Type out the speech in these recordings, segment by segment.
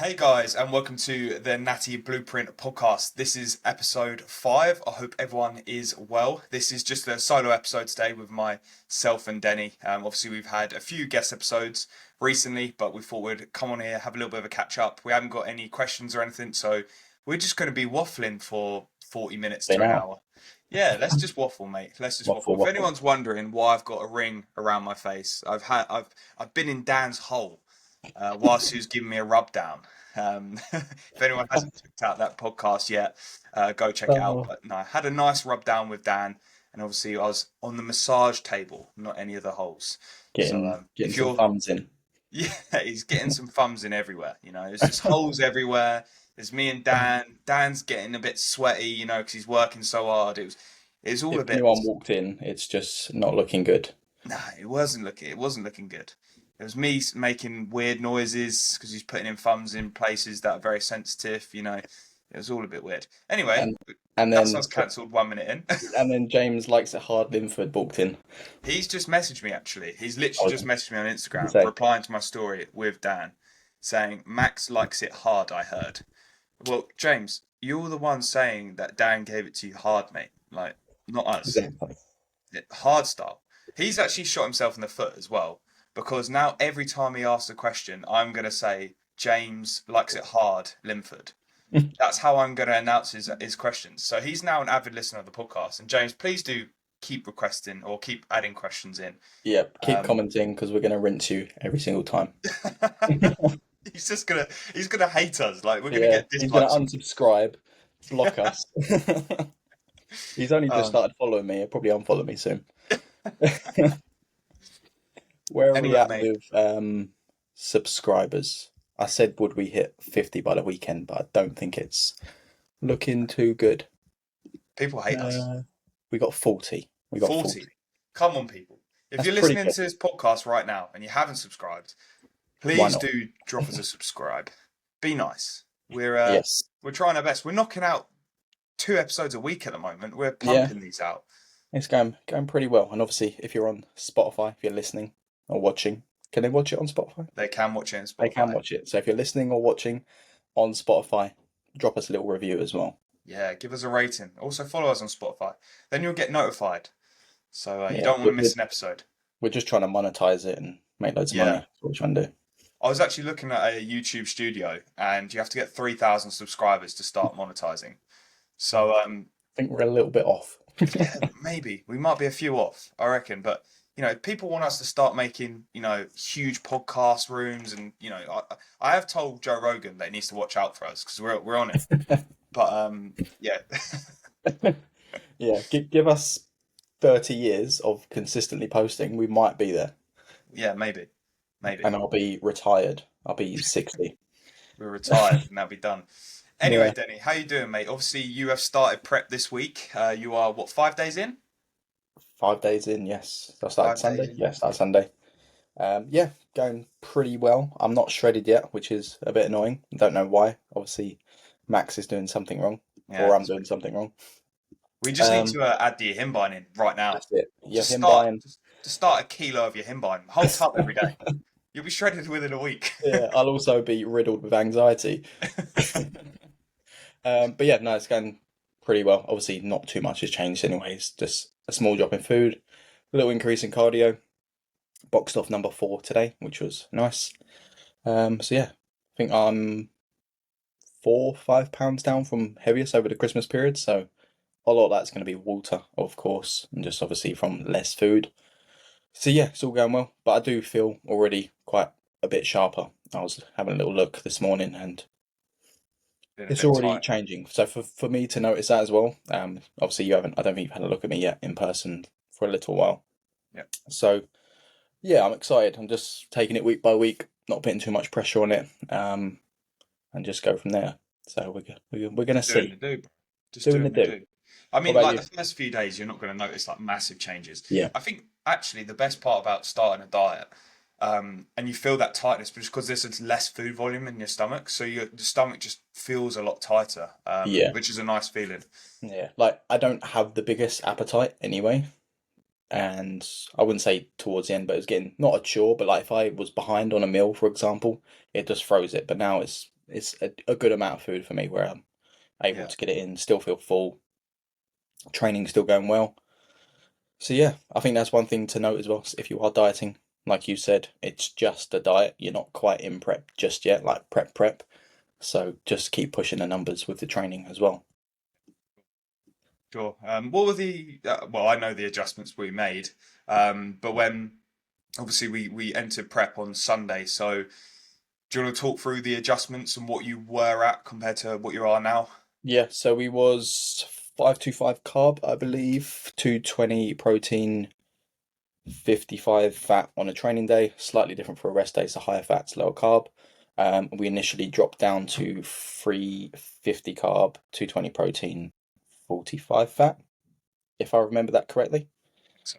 Hey guys, and welcome to the Natty Blueprint podcast. This is episode 5. I hope everyone is well. This is just a solo episode today with myself and Denny. Obviously, we've had a few guest episodes recently, but we thought we'd come on here, have a little bit of a catch up. We haven't got any questions or anything, so we're just going to be waffling for 40 minutes Say to an now. hour. Yeah, let's just waffle, mate. Let's just waffle. Waffle, If waffle. anyone's wondering why I've got a ring around my face, I've been in Dan's hole whilst he was giving me a rub down. If anyone hasn't checked out that podcast yet, go check it out. Oh, But no, I had a nice rub down with Dan, and obviously I was on the massage table, not any of the holes. So getting if some you're, thumbs in. yeah, he's getting some thumbs in everywhere. There's just holes everywhere. There's me and Dan. Dan's getting a bit sweaty, because he's working so hard. It was all If a bit. anyone walked in, it's just not looking good. No, it wasn't looking good. It was me making weird noises because he's putting in thumbs in places that are very sensitive. It was all a bit weird. Anyway, And and that's then us cancelled 1 minute in. and then James likes it hard Linford walked in. He's just messaged me actually. He's I literally was just messaged me on gonna Instagram, say, replying to my story with Dan, saying Max likes it hard. I heard. Well, James, you're the one saying that Dan gave it to you hard, mate. Like, not us. exactly. Hard style. He's actually shot himself in the foot as well because now every time he asks a question, I'm going to say James likes it hard, Linford. That's how I'm going to announce his questions. So he's now an avid listener of the podcast. And James, please do keep requesting or keep adding questions in. Yep, keep Um, commenting because we're gonna rinse you every single time. he's gonna hate us. Like we're gonna Yeah, get he's gonna dislikes. unsubscribe, block us. He's only just Um, started following me. He'll probably unfollow me soon. Where are we anyway, at mate, with subscribers? I said would we hit 50 by the weekend, but I don't think it's looking too good. people hate us. Uh, we got 40. We got 40. 40. Come on, people. If That's you're pretty listening good. to this podcast right now and you haven't subscribed, Why please not? do drop us a subscribe. Be nice. We're Yes. we're trying our best. We're knocking out 2 episodes a week at the moment. We're Yeah, pumping these out. it's going pretty well. And obviously, if you're on Spotify, if you're listening or watching, can they watch it on Spotify? They can watch it on They can Spotify. watch it. So if you're listening or watching on Spotify, drop us a little review as well. Yeah, give us a rating. Also follow us on Spotify. Then you'll get notified. So you Yeah, don't want to miss an episode. we're just trying to monetize it and make loads of money. Yeah. That's what we're trying to do. I was actually looking at a YouTube studio and you have to get 3,000 subscribers to start monetizing. So I think we're a little bit off. yeah, maybe we might be a few off, I reckon. But people want us to start making huge podcast rooms, and I have told Joe Rogan that he needs to watch out for us because we're on it. But yeah, Yeah, give us 30 years of consistently posting, we might be there. yeah, maybe And I'll be retired. I'll be 60. we're retired and that'll be done. Anyway, Yeah, Denny, how you doing, mate? Obviously, you have started prep this week. You are what, 5 days in? 5 days in, yes. I started 5 days Sunday. in. Yes, started Sunday. Yeah, going pretty well. I'm not shredded yet, which is a bit annoying. Don't know why. Obviously, Max is doing something wrong, Yeah, or I'm doing something wrong. we just need Um, to add the himbine in right now. that's it. Yeah, Just him start, buying. just start a kilo of your himbine. Whole tub every day. You'll be shredded within a week. Yeah, I'll also be riddled with anxiety. But yeah, no, it's going pretty well. Obviously, not too much has changed anyways. Just a small drop in food, a little increase in cardio. Boxed off number 4 today, which was nice. So yeah, I think I'm 4, 5 pounds down from heaviest over the Christmas period. So a lot of that's going to be water, of course, and just obviously from less food. So yeah, it's all going well, but I do feel already quite a bit sharper. I was having a little look this morning and Been a it's bit already tight. changing. So for me to notice that as well, obviously you haven't, I don't think you've had a look at me yet in person for a little while. Yeah. So yeah, I'm excited. I'm just taking it week by week, not putting too much pressure on it, and just go from there. So we're gonna Just doing the see. do, bro. Just Doing the doing the do. do. I What mean, about like you? the first few days, you're not going to notice like massive changes. Yeah. I think actually the best part about starting a diet, and you feel that tightness, just because there's less food volume in your stomach, so the stomach just feels a lot tighter, Yeah. which is a nice feeling. Yeah. Like I don't have the biggest appetite anyway, and I wouldn't say towards the end, but it's getting not a chore, but like if I was behind on a meal, for example, it just throws it. But now it's it's a good amount of food for me where I'm able Yeah. to get it in, still feel full, training's still going well. So yeah, I think that's one thing to note as well. If you are dieting, like you said, it's just a diet. You're not quite in prep just yet, like prep. So just keep pushing the numbers with the training as well. Sure. What were the well? I know the adjustments we made, but when obviously we entered prep on Sunday. So do you want to talk through the adjustments and what you were at compared to what you are now? Yeah, so we was 525 carb, I believe, 220 protein, 55 fat on a training day, slightly different for a rest day, so higher fats, lower carb. We initially dropped down to 350 carb, 220 protein, 45 fat, if I remember that correctly. So,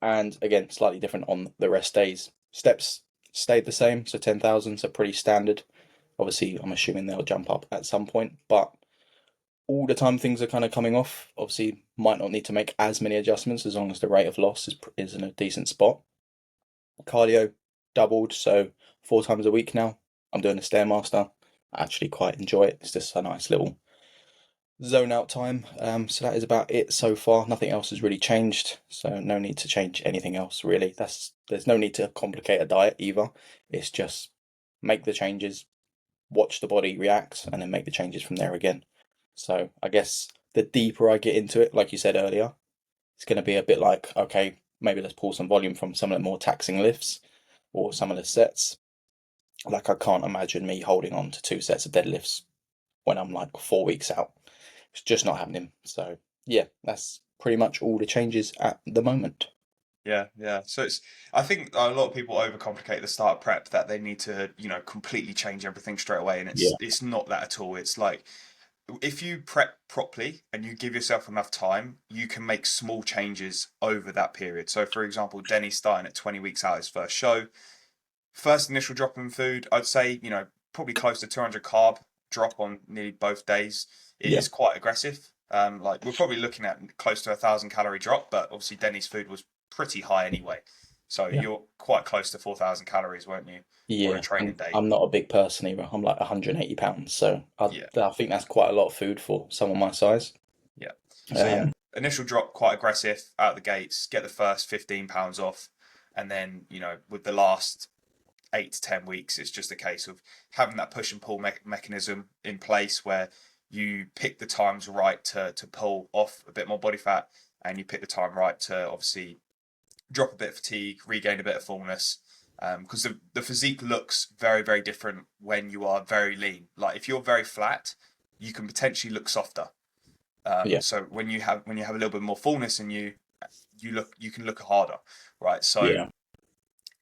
And again, slightly different on the rest days. Steps stayed the same, so 10,000, so pretty standard. Obviously, I'm assuming they'll jump up at some point, but all the time things are kind of coming off. Obviously, might not need to make as many adjustments as long as the rate of loss is in a decent spot. Cardio doubled, so 4 times a week now. I'm doing a Stairmaster. I actually quite enjoy it. It's just a nice little zone out time. So that is about it so far. Nothing else has really changed, so no need to change anything else really. There's no need to complicate a diet either. It's just make the changes, watch the body react, and then make the changes from there again. So I guess the deeper I get into it, like you said earlier, it's going to be a bit like, okay, maybe let's pull some volume from some of the more taxing lifts or some of the sets. Like I can't imagine me holding on to 2 sets of deadlifts when I'm like 4 weeks out. It's just not happening. So yeah, that's pretty much all the changes at the moment. yeah, yeah. So it's I think a lot of people overcomplicate the start prep that they need to completely change everything straight away, and Yeah, it's not that at all. It's like if you prep properly and you give yourself enough time, you can make small changes over that period. So, for example, Denny's starting at 20 weeks out his first show. First initial drop in food, I'd say, probably close to 200 carb drop on nearly both days. It yeah, is quite aggressive. Like we're probably looking at close to 1,000 calorie drop, but obviously Denny's food was pretty high anyway. So yeah. you're quite close to 4,000 calories, weren't you, for a Yeah, training and day? I'm not a big person either. I'm like 180 pounds, so Yeah. I think that's quite a lot of food for someone my size. Yeah. So yeah, Um, initial drop quite aggressive out the gates. Get the first 15 pounds off, and then with the last 8 to 10 weeks, it's just a case of having that push and pull mechanism in place where you pick the times right to pull off a bit more body fat, and you pick the time right to obviously drop a bit of fatigue, regain a bit of fullness. Because the physique looks very, very different when you are very lean. Like if you're very flat, you can potentially look softer. yeah, So when you have a little bit more fullness in you, you can look harder, right? So yeah,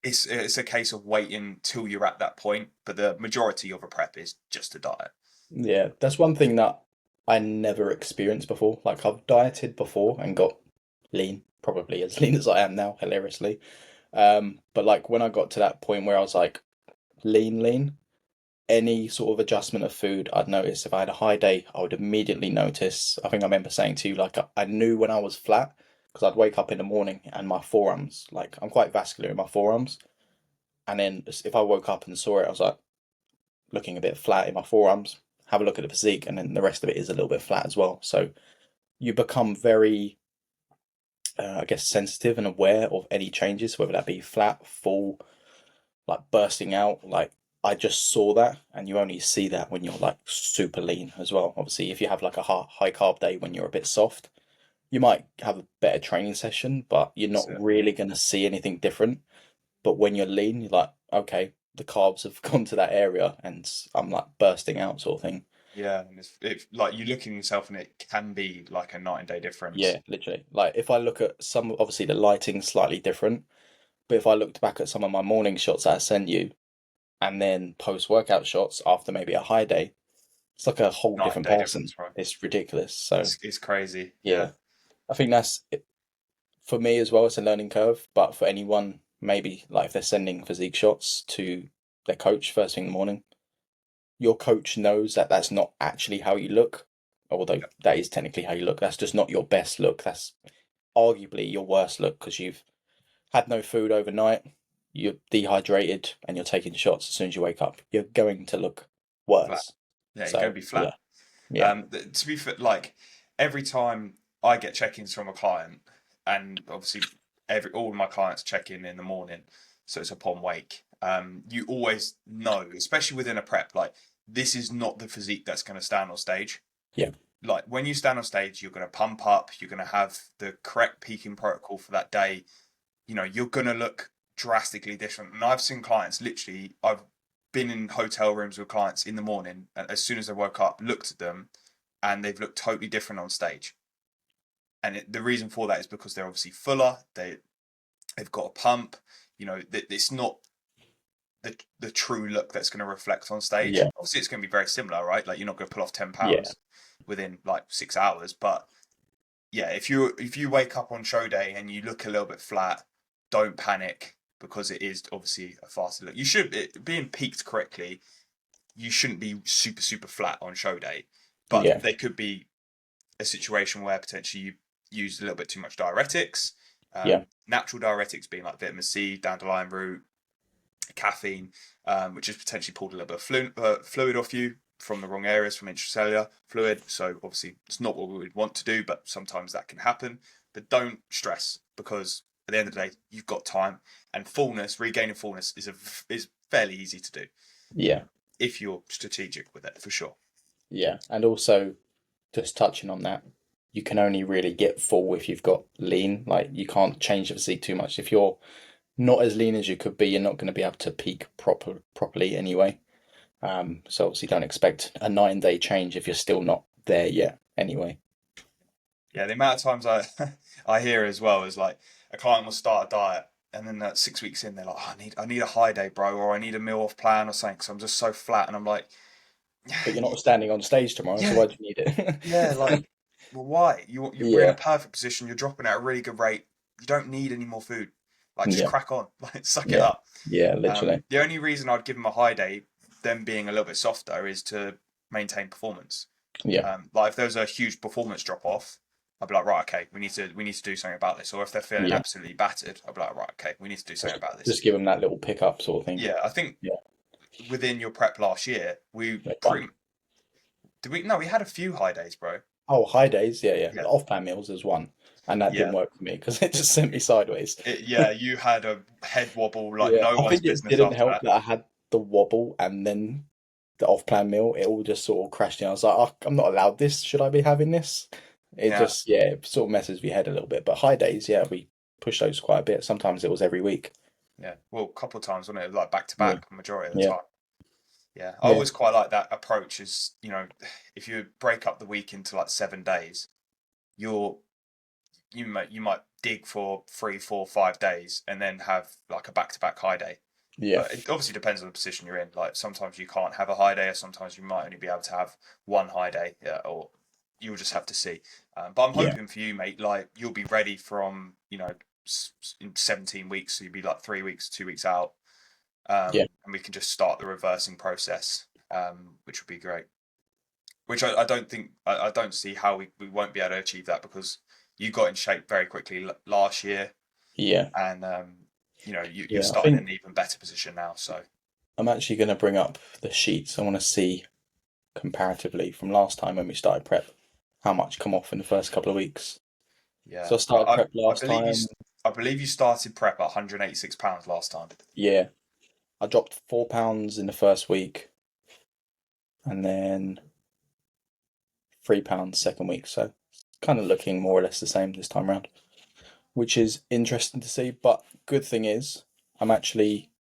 it's a case of waiting till you're at that point, but the majority of a prep is just a diet. yeah. That's one thing that I never experienced before. Like I've dieted before and got lean, probably as lean as I am now, hilariously. But like when I got to that point where I was like lean, any sort of adjustment of food, I'd notice if I had a high day, I would immediately notice. I think I remember saying to you, like, I knew when I was flat because I'd wake up in the morning and my forearms, like, I'm quite vascular in my forearms. And then if I woke up and saw it, I was like, looking a bit flat in my forearms. Have a look at the physique, and then the rest of it is a little bit flat as well. So you become very, I guess, sensitive and aware of any changes, whether that be flat, full, like bursting out. Like I just saw that, and you only see that when you're like super lean as well. Obviously, if you have like a high carb day when you're a bit soft, you might have a better training session, but you're not So really going to see anything different. But when you're lean, you're like, okay, the carbs have gone to that area, and I'm like bursting out, sort of thing. yeah, and it's like you look in yourself, and it can be like a night and day difference. Yeah, literally. Like if I look at some, obviously the lighting's slightly different, but if I looked back at some of my morning shots that I sent you, and then post workout shots after maybe a high day, it's like a whole Night and different day person. difference, right? It's ridiculous. So It's crazy. yeah, Yeah, I think that's for me as well. It's a learning curve, but for anyone, maybe like if they're sending physique shots to their coach first thing in the morning, your coach knows that that's not actually how you look, although yeah, that is technically how you look. That's just not your best look. That's arguably your worst look because you've had no food overnight, you're dehydrated, and you're taking shots as soon as you wake up. You're going to look Flat. worse. Yeah, you're going So to be flat. yeah, yeah, To be fair, like every time I get check-ins from a client, and obviously all of my clients check in the morning, so it's upon wake. You always know, especially within a prep, like this is not the physique that's going to stand on stage. yeah, Like when you stand on stage, you're going to pump up, you're going to have the correct peaking protocol for that day. You know, you're going to look drastically different. And I've seen clients literally, I've been in hotel rooms with clients in the morning, and as soon as they woke up, looked at them, and they've looked totally different on stage. And the reason for that is because they're obviously fuller, they've got a pump. You know, it's not the true look that's going to reflect on stage. yeah, Obviously, it's going to be very similar, right? Like you're not going to pull off 10 yeah, pounds within like 6 hours, but yeah, if you wake up on show day and you look a little bit flat, don't panic because it is obviously a faster look. You should being peaked correctly. You shouldn't be super flat on show day, but yeah, there could be a situation where potentially you used a little bit too much diuretics. yeah, Natural diuretics being like vitamin C, dandelion root, caffeine, which has potentially pulled a little bit of fluid off you from the wrong areas, from intracellular fluid. So obviously it's not what we would want to do, but sometimes that can happen. But don't stress because at the end of the day, you've got time, and regaining fullness is fairly easy to do yeah, if you're strategic with it, for sure. yeah. And also, just touching on that, you can only really get full if you've got lean. Like you can't change the physique too much. If you're not as lean as you could be, you're not going to be able to peak properly anyway. So obviously don't expect a 9 day change if you're still not there yet anyway. Yeah, the amount of times I I hear as well is like a client will start a diet and then 6 weeks in they're like, oh, I need a high day, bro, or I need a meal off plan or something because I'm just so flat, and I'm like, But you're not standing on stage tomorrow, so yeah, why do you need yeah, like, it? well, why? We're in a Yeah, perfect position. You're dropping at a really good rate. You don't need any more food. Like, just yeah, crack on. Like, suck it yeah, up. yeah, literally. The only reason I'd give them a high day, them being a little bit softer, is to maintain performance. Yeah, Like if there's a huge performance drop off, I'd be like, right, okay, we need to do something about this. Or if they're feeling yeah. absolutely battered, I'd be like, right, okay, we need to do something about this. Just give them that little pickup sort of thing. Yeah, I think Yeah, within your prep last year, we like one. pretty did we no, we had a few high days, bro. Oh, high days, yeah, yeah. Yeah, Off-plan meals is one, and that didn't yeah. work for me because it just sent me sideways. Yeah, you had a head wobble like Yeah, no I one's think it business didn't after help that. that I had the wobble and then the off-plan meal. It all just sort of crashed in. I was like, oh, I'm not allowed this. Should I be having this? It Yeah, just, yeah, it sort of messes with your head a little bit. But high days, yeah, we push those quite a bit. Sometimes it was every week. yeah. Well, a couple of times, wasn't it? Like back to Yeah, back, majority of the yeah, time. Yeah, I yeah, always quite like that approach. Is if you break up the week into like 7 days, you're you might dig for 3, 4, 5 days and then have like a back to back high day. yeah, But it obviously depends on the position you're in. Like sometimes you can't have a high day, or sometimes you might only be able to have one high day, yeah, or you'll just have to see. But I'm yeah, hoping for you, mate. Like you'll be ready from in 17 weeks, so you'll be like 3 weeks, 2 weeks out, yeah, and we can just start the reversing process, which would be great. Which I don't think I don't see how we won't be able to achieve that because you got in shape very quickly last year, yeah, and you're yeah. I starting in think an even better position now. So I'm actually going to bring up the sheets. I want to see comparatively from last time when we started prep how much come off in the first couple of weeks. yeah, So I started prep I last believe time. I believe you started prep at 186 pounds last time. Yeah, I dropped 4 pounds in the first week, and then 3 pounds second week. So it's kind of looking more or less the same this time around, which is interesting to see. But good thing is, I'm actually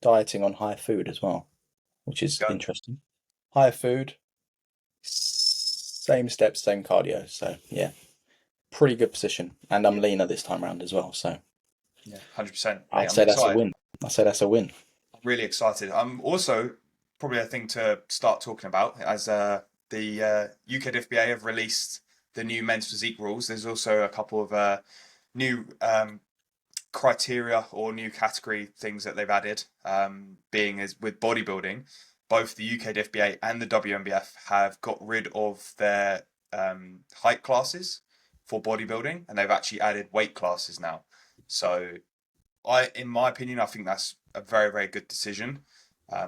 dieting on higher food as well, which is Go. interesting. Higher food, same steps, same cardio. So yeah, pretty good position, and I'm Yeah, leaner this time around as well. So yeah, 100%, mate. I'd I'm say that's a excited. win. I say that's a win. Really excited. I'm also probably a thing to start talking about as the UK have released the new men's physique rules. There's also a couple of new criteria or new category things that they've added. Being as with bodybuilding, both the UK and the WNBF have got rid of their height classes for bodybuilding, and they've actually added weight classes now. So in my opinion, I think that's a very, very good decision.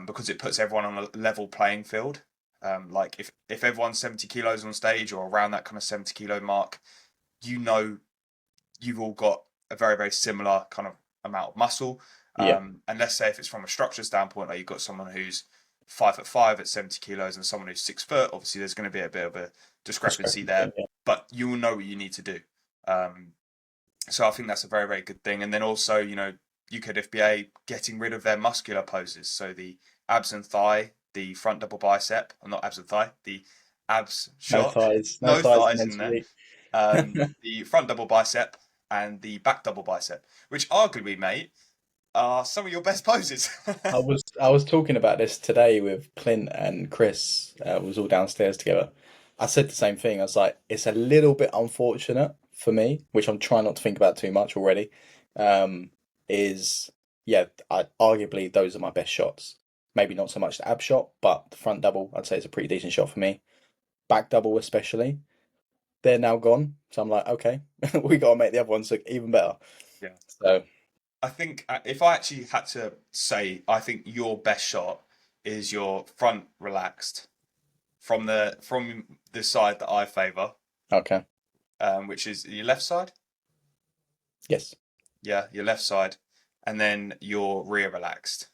because it puts everyone on a level playing field. Like if everyone's 70 kilos on stage or around that kind of 70 kilo mark, you know you've all got a very, very similar kind of amount of muscle. Yeah, And let's say if it's from a structure standpoint, like you've got someone who's 5'5" at 70 kilos and someone who's 6 foot, obviously there's going to be a bit of a discrepancy there, discrepancy. Yeah, but you will know what you need to do. Um, so I think that's a very, very good thing. And then also, UK FBA getting rid of their muscular poses. So the abs and thigh, the front double bicep, or not abs and thigh, the abs shot, no no thighs thighs meant in to there. be. The front double bicep and the back double bicep, which arguably, mate, are some of your best poses. I was talking about this today with Clint and Chris. We was all downstairs together. I said the same thing. I was like, it's a little bit unfortunate for me, which I'm trying not to think about too much already. Um, is yeah, arguably those are my best shots. Maybe not so much the ab shot, but the front double, I'd say it's a pretty decent shot for me. Back double especially. They're now gone, so I'm like, okay, we gotta make the other ones look even better. Yeah. So I think if I actually had to say, I think your best shot is your front relaxed from the side that I favour, okay, which is your left side. yes. Yeah, your left side, and then your rear relaxed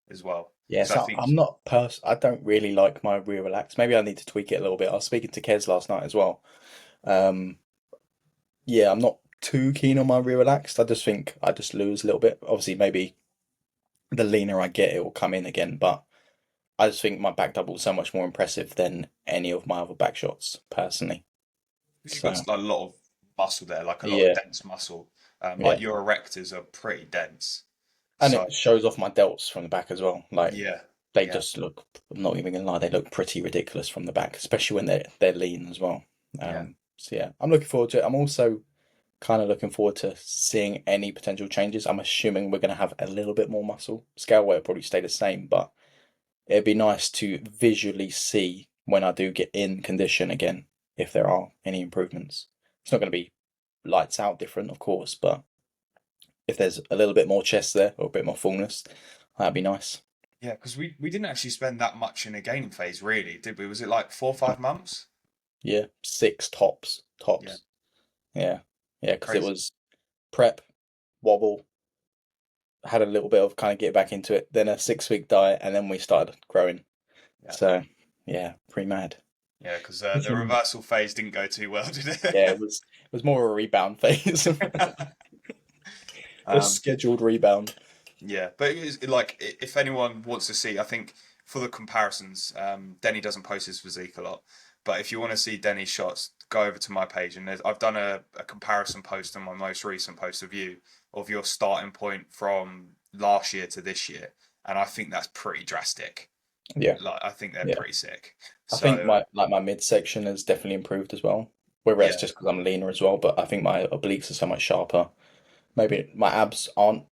as well. Yeah, So I so think I'm not I don't really like my rear relax. Maybe I need to tweak it a little bit. I was speaking to Kez last night as well. Um, yeah, I'm not too keen on my rear relaxed. I just think I just lose a little bit. Obviously, maybe the leaner I get, it will come in again. But I just think my back double is so much more impressive than any of my other back shots, personally. you've got So a lot of muscle there, like a lot of yeah, dense muscle. Like yeah, your erectors are pretty dense. and So it shows off my delts from the back as well. Like yeah, they yeah, just look. I'm not even gonna lie, they look pretty ridiculous from the back, especially when they're lean as well. yeah. So yeah, I'm looking forward to it. I'm also kind of looking forward to seeing any potential changes. I'm assuming we're going to have a little bit more muscle. Scale weight will probably stay the same, but it'd be nice to visually see when I do get in condition again if there are any improvements. It's not going to be lights out different, of course, but if there's a little bit more chest there or a bit more fullness, that'd be nice. Yeah, because we didn't actually spend that much in a gaining phase, really, did we? Was it like 4 or 5 months? Yeah, six tops, Yeah, tops. Yeah, yeah, because it crazy. was prep, wobble, had a little bit of kind of get back into it, then a 6 week diet, and then we started growing. Yeah, So yeah, pretty mad. yeah, because the Pretty mad. reversal phase didn't go too well, did Yeah, it? it was more of a rebound phase, a Um, scheduled rebound. yeah, but like if anyone wants to see, I think for the comparisons, Denny doesn't post his physique a lot, but if you want to see Denny's shots, go over to my page and I've done a comparison post on my most recent post of you of your starting point from last year to this year, and I think that's pretty drastic. Yeah, Like I think they're yeah. pretty sick. I think So my midsection has definitely improved as well. Whether it's yeah, just because I'm leaner as well, but I think my obliques are so much sharper. Maybe my abs aren't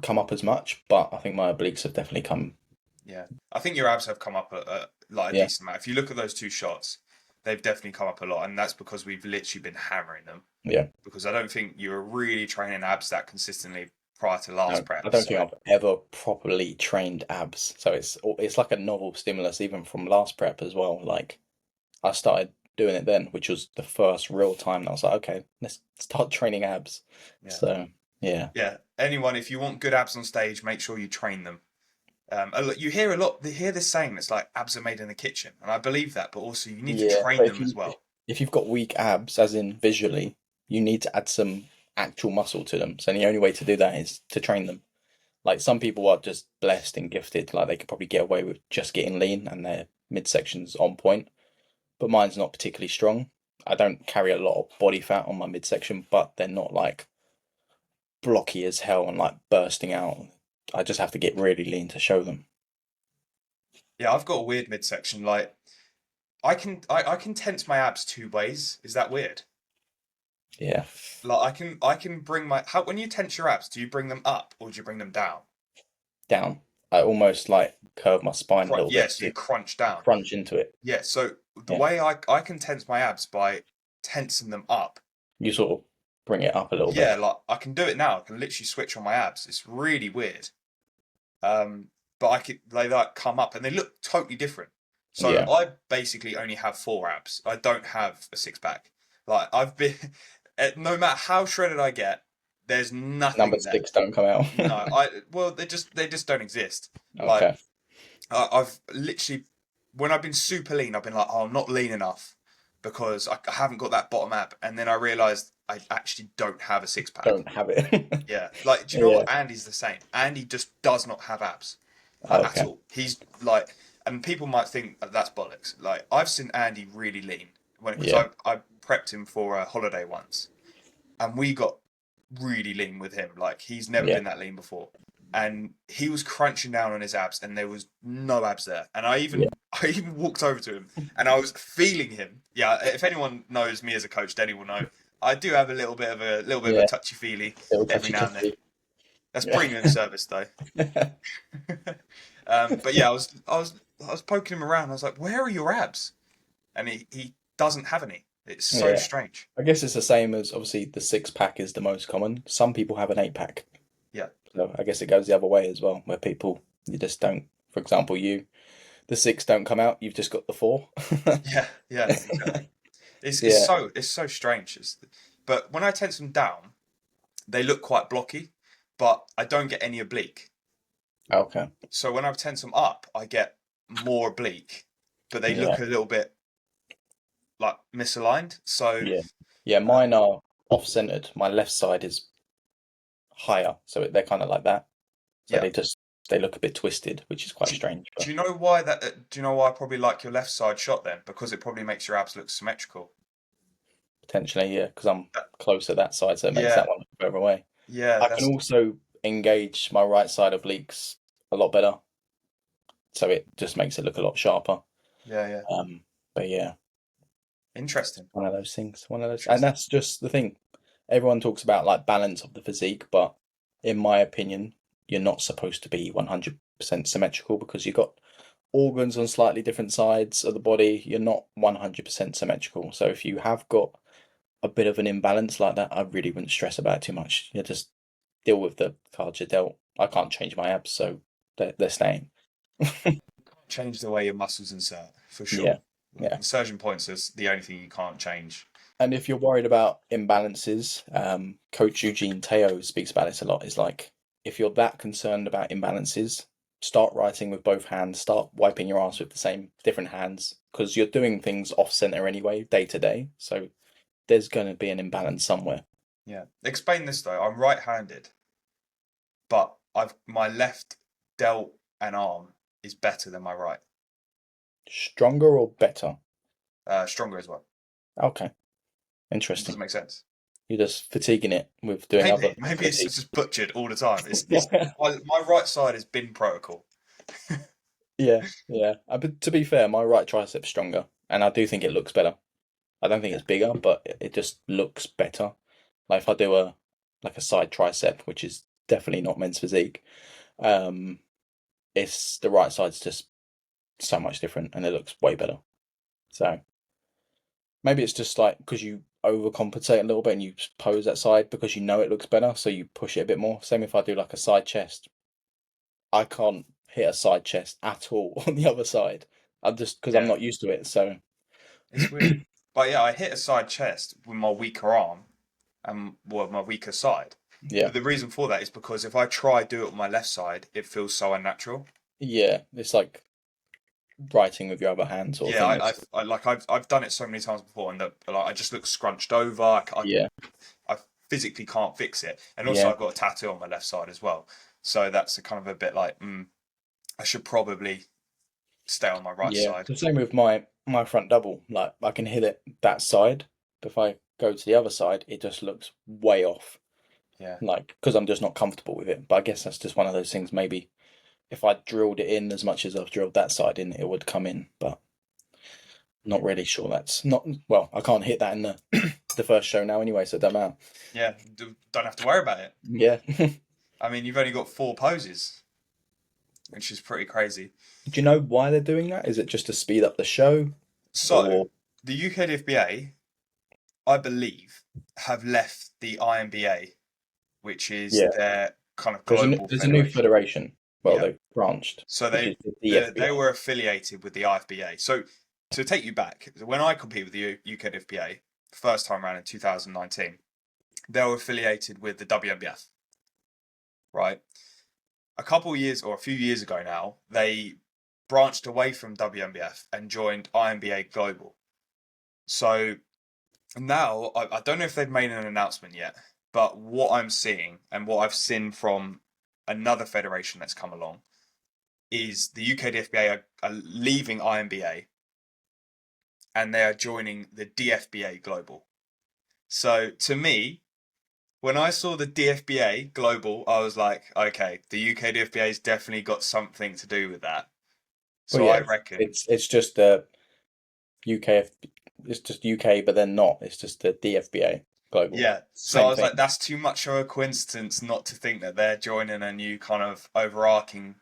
come up as much, but I think my obliques have definitely come. yeah, I think your abs have come up a like a Yeah, decent amount. If you look at those two shots, they've definitely come up a lot, and that's because we've literally been hammering them. yeah. Because I don't think you were really training abs that consistently prior to last No, prep. I don't So think I've ever properly trained abs. So it's like a novel stimulus, even from last prep as well. Like I started doing it then, which was the first real time that I was like, okay, let's start training abs. yeah, So yeah, yeah. Anyone, if you want good abs on stage, make sure you train them. You hear a lot. You hear this saying that's like abs are made in the kitchen, and I believe that. But also, you need to yeah. train But them as well. if you've got weak abs, as in visually, you need to add some actual muscle to them. So the only way to do that is to train them. Like some people are just blessed and gifted, like they could probably get away with just getting lean and their midsection's on point. But mine's not particularly strong. I don't carry a lot of body fat on my midsection, but they're not like blocky as hell and like bursting out. I just have to get really lean to show them. Yeah, I've got a weird midsection. Like I can tense my abs two ways. Is that weird? Yeah, Like I can bring my how when you tense your abs, do you bring them up or do you bring them down? down. I almost like curve my spine a little bit Yes, you to crunch down. crunch into it. Yeah, so the Yeah, way I can tense my abs by tensing them up. you sort of bring it up a little bit. Yeah, like I can do it now. I can literally switch on my abs. It's really weird. Um, but they like come up and they look totally different. So Yeah. I basically only have four abs. I don't have a six pack. Like I've been, no matter how shredded I get, there's Number nothing there. six don't come out. No, well they just don't exist. Like Okay. I've literally, when I've been super lean, I've been like, oh, I'm not lean enough because I haven't got that bottom ab, and then I realised I actually don't have a six pack. Don't have it. Yeah, like, do you know Yeah. what? Andy's the same. Andy just does not have abs, like at Okay. all. He's like, and people might think that's bollocks. Like, I've seen Andy really lean because Yeah. I prepped him for a holiday once, and we got really lean with him. Like, he's never Yeah. been that lean before, and he was crunching down on his abs, and there was no abs there. And I Yeah. even I even walked over to him, and I was feeling him. Yeah, if anyone knows me as a coach, Denny will know. I do have a little bit of a Yeah. touchy feely Little every touchy now and then. touchy. That's Yeah. premium service though. But yeah, I was poking him around. I was like, "Where are your abs?" And he doesn't have any. It's so Yeah. strange. I guess it's the same as obviously the six pack is the most common. Some people have an eight pack. Yeah, So I guess it goes the other way as well, where people you just don't. For example, the six don't come out. You've just got the four. yeah, yeah, exactly. It's it's Yeah. so it's so strange. But when I tense them down, they look quite blocky, but I don't get any oblique. Okay. So when I tense them up, I get more oblique, but they Yeah. look a little bit like misaligned. So Yeah. Yeah. uh, Mine are off-centered. My left side is higher, so they're kind of like that. So yeah. they look a bit twisted, which is quite Do, strange. do But you know why that? Do you know why I probably like your left side shot then? Because it probably makes your abs look symmetrical. potentially, yeah, because I'm That- closer to that side, so it makes yeah, that one look further away. yeah, I can that's also engage my right side obliques a lot better, so it just makes it look a lot sharper. yeah. Um, but yeah, Interesting. one of those things. One of those, and Interesting. that's just the thing. Everyone talks about like balance of the physique, but in my opinion, you're not supposed to be 100% symmetrical because you've got organs on slightly different sides of the body. You're not 100% symmetrical. So if you have got a bit of an imbalance like that, I really wouldn't stress about it too much. You just deal with the cards you're dealt. I can't change my abs, so they're staying. Change the way your muscles insert for Yeah, sure. yeah. Insertion points is the only thing you can't change. And if you're worried about imbalances, Coach Eugene Teo speaks about this a lot. Is like if you're that concerned about imbalances, start writing with both hands. Start wiping your ass with the same different hands because you're doing things off center anyway, day to day. So there's going to be an imbalance somewhere. Yeah. Explain this though. I'm right-handed, but I've my left delt and arm is better than my right. Stronger or better? Stronger as well. Okay, Does it interesting. make sense? You're just fatiguing it with doing other Maybe it's activities. just butchered all the time. It's my right side has been protocol. Yeah, yeah. But to be fair, my right tricep's stronger, and I do think it looks better. I don't think Yeah. it's bigger, but it just looks better. Like if I do a side tricep, which is definitely not men's physique, um, it's the right side's just so much different, and it looks way better. So maybe it's just like because you overcompensate a little bit and you pose that side because you know it looks better, so you push it a bit more. Same if I do like a side chest, I can't hit a side chest at all on the other side. I'm just because I'm Yeah. not used to it. So It's weird. But yeah, I hit a side chest with my weaker arm and well, my weaker side. yeah, But the reason for that is because if I try do it on my left side, it feels so unnatural. yeah, it's like writing with your other hand sort of Yeah, thing. I've done it so many times before, and like I just look scrunched over. Yeah, I physically can't fix it, and also yeah, I've got a tattoo on my left side as well. So that's a kind of a bit like, I should probably stay on my right yeah. side. The same with my front double. Like I can hit it that side, but if I go to the other side, it just looks way off. Yeah, Like because I'm just not comfortable with it. But I guess that's just one of those things. Maybe if I drilled it in as much as I've drilled that side in, it would come in. But not really sure that's not well. I can't hit that in the the first show now anyway, so it don't matter. yeah. Don't have to worry about it. Yeah. I mean, you've only got four poses, which is pretty crazy. Do you know why they're doing that? Is it just to speed up the show, So or the UKDFBA, I believe, have left the IMBA, which is yeah? their kind of global There's a new federation. federation. Well, Yeah. they've branched, So which is they the they DFBA. were affiliated with the IFBA. So to take you back, when I competed with the UK DFBA first time around in 2019, they were affiliated with the WNBF, right? A couple of years or a few years ago now, they branched away from WNBF and joined INBA Global. So now I don't know if they've made an announcement yet, but what I'm seeing and what I've seen from another federation that's come along is the UK DFBA are leaving INBA and they are joining the DFBA Global. So to me, when I saw the DFBA Global, I was like, okay, the UK DFBA's definitely got something to do with that. Well, So I yeah, reckon, it's just UK. It's just UK, but then not. It's just the DFBA global. yeah. So I Same was like, thing. that's too much of a coincidence not to think that they're joining a new kind of overarching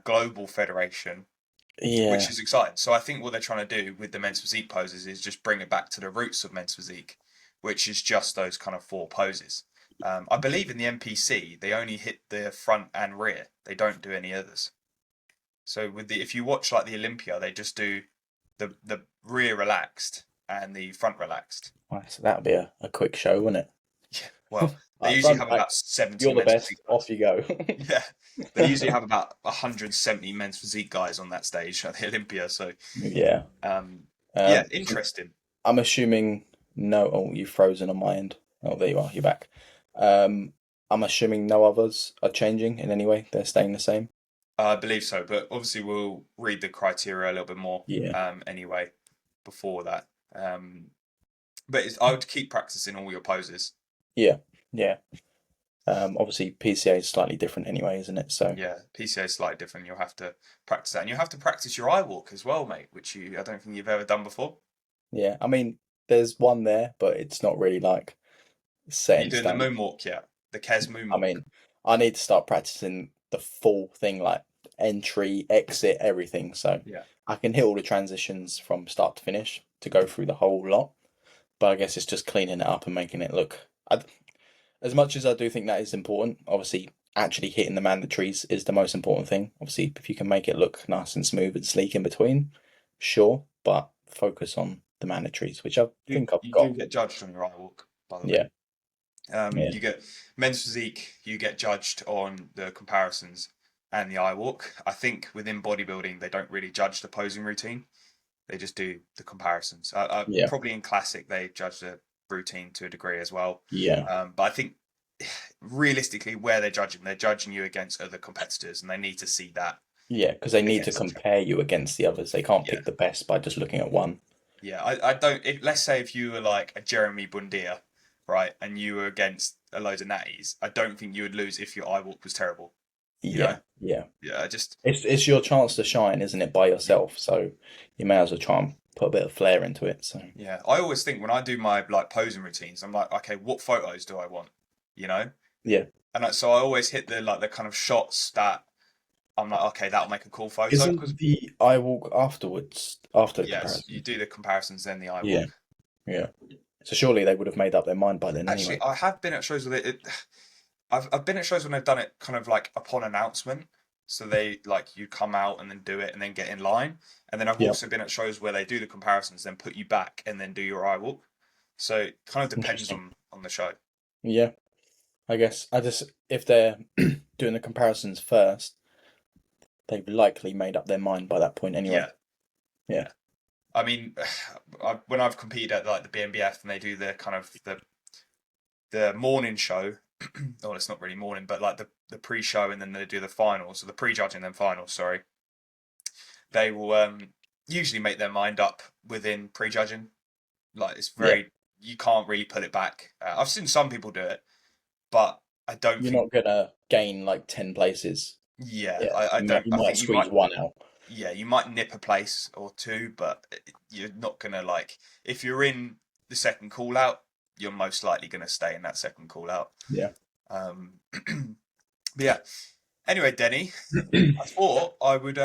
global federation, which Yeah, is exciting. So I think what they're trying to do with the men's physique poses is just bring it back to the roots of men's physique, which is just those kind of four poses. I believe in the NPC they only hit the front and rear. They don't do any others. So with the if you watch like the Olympia, they just do the rear relaxed and the front relaxed. right, so that'd be a quick show, wouldn't Yeah. it? Well, they Like usually front have back, about 70 you're the men's best. physique Off guys. you go. Yeah. They usually have about 170 men's physique guys on that stage at the Olympia. So Yeah. um, yeah, Um, interesting. I'm assuming no. Oh, you've frozen on my end. Oh, there you are. You're back. Um, I'm assuming no others are changing in any way. They're staying the same. I believe so, but obviously we'll read the criteria a little bit more Yeah. anyway before that. But I would keep practicing all your poses. Yeah. Yeah. Obviously PCA is slightly different anyway, isn't it? So Yeah, PCA is slightly different. You'll have to practice that, and you'll have to practice your eye walk as well, mate, which I don't think you've ever done before. yeah. I mean, there's one there, but it's not really like set You're in doing the stone. moonwalk, yeah, the Kes I moonwalk. mean, I need to start practicing the full thing, like entry, exit, everything. So Yeah, I can hit all the transitions from start to finish to go through the whole lot. But I guess it's just cleaning it up and making it look. As much as I do think that is important, obviously, actually hitting the mandatories is the most important thing. Obviously, if you can make it look nice and smooth and sleek in between, sure, but focus on the mandatories, which I think I've you do got. get judged on your eye walk, by the way. Yeah, yeah, You get men's physique, you get judged on the comparisons and the eye walk. I think within bodybuilding, they don't really judge the posing routine. They just do the comparisons. yeah, Probably in classic, they judge the routine to a degree as well. yeah, But I think realistically, where they're judging you against other competitors, and they need to see that yeah, because they need to against each other. compare you against the others. They can't Yeah, pick the best by just looking at one. yeah. I don't. Let's say if you were like a Jeremy Bundia, right, and you were against a load of natties, I don't think you would lose if your eye walk was terrible. You know? Yeah, yeah. Yeah. I just It's your chance to shine, isn't it, by yeah. yourself? So you may as well try and put a bit of flair into it. So Yeah. I always think when I do my like posing routines, I'm like, okay, what photos do I want? You know? yeah, And so I always hit the kind of shots that I'm like, okay, that'll make a cool photo because isn't the eye walk afterwards after the yes, you comparison? do the comparisons then the eye Yeah, walk. yeah. So surely they would have made up their mind by then Actually, anyway. I have been at shows with it. I've been at shows when they've done it kind of like upon announcement. So they like you come out and then do it and then get in line. And then I've Yeah, also been at shows where they do the comparisons, then put you back and then do your eye walk. So it kind of depends interesting. on the show. Yeah, I guess I just if they're doing the comparisons first, they've likely made up their mind by that point anyway. Yeah, Yeah, yeah. I mean, when I've competed at like the BNBF and they do the kind of the morning show, well, it's not really morning, but like the pre-show and then they do the finals, so the pre-judging then finals. Sorry, they will usually make their mind up within pre-judging. Like it's yeah. very you can't really pull it back. I've seen some people do it, but I don't You're think. not gonna gain like 10 places. Yeah, Yeah, I don't. you I might think you might. squeeze one out. Yeah, you might nip a place or two, but you're not gonna like. If you're in the second call out, you're most likely gonna stay in that second call out. Yeah. But yeah. Anyway, Denny, I thought I would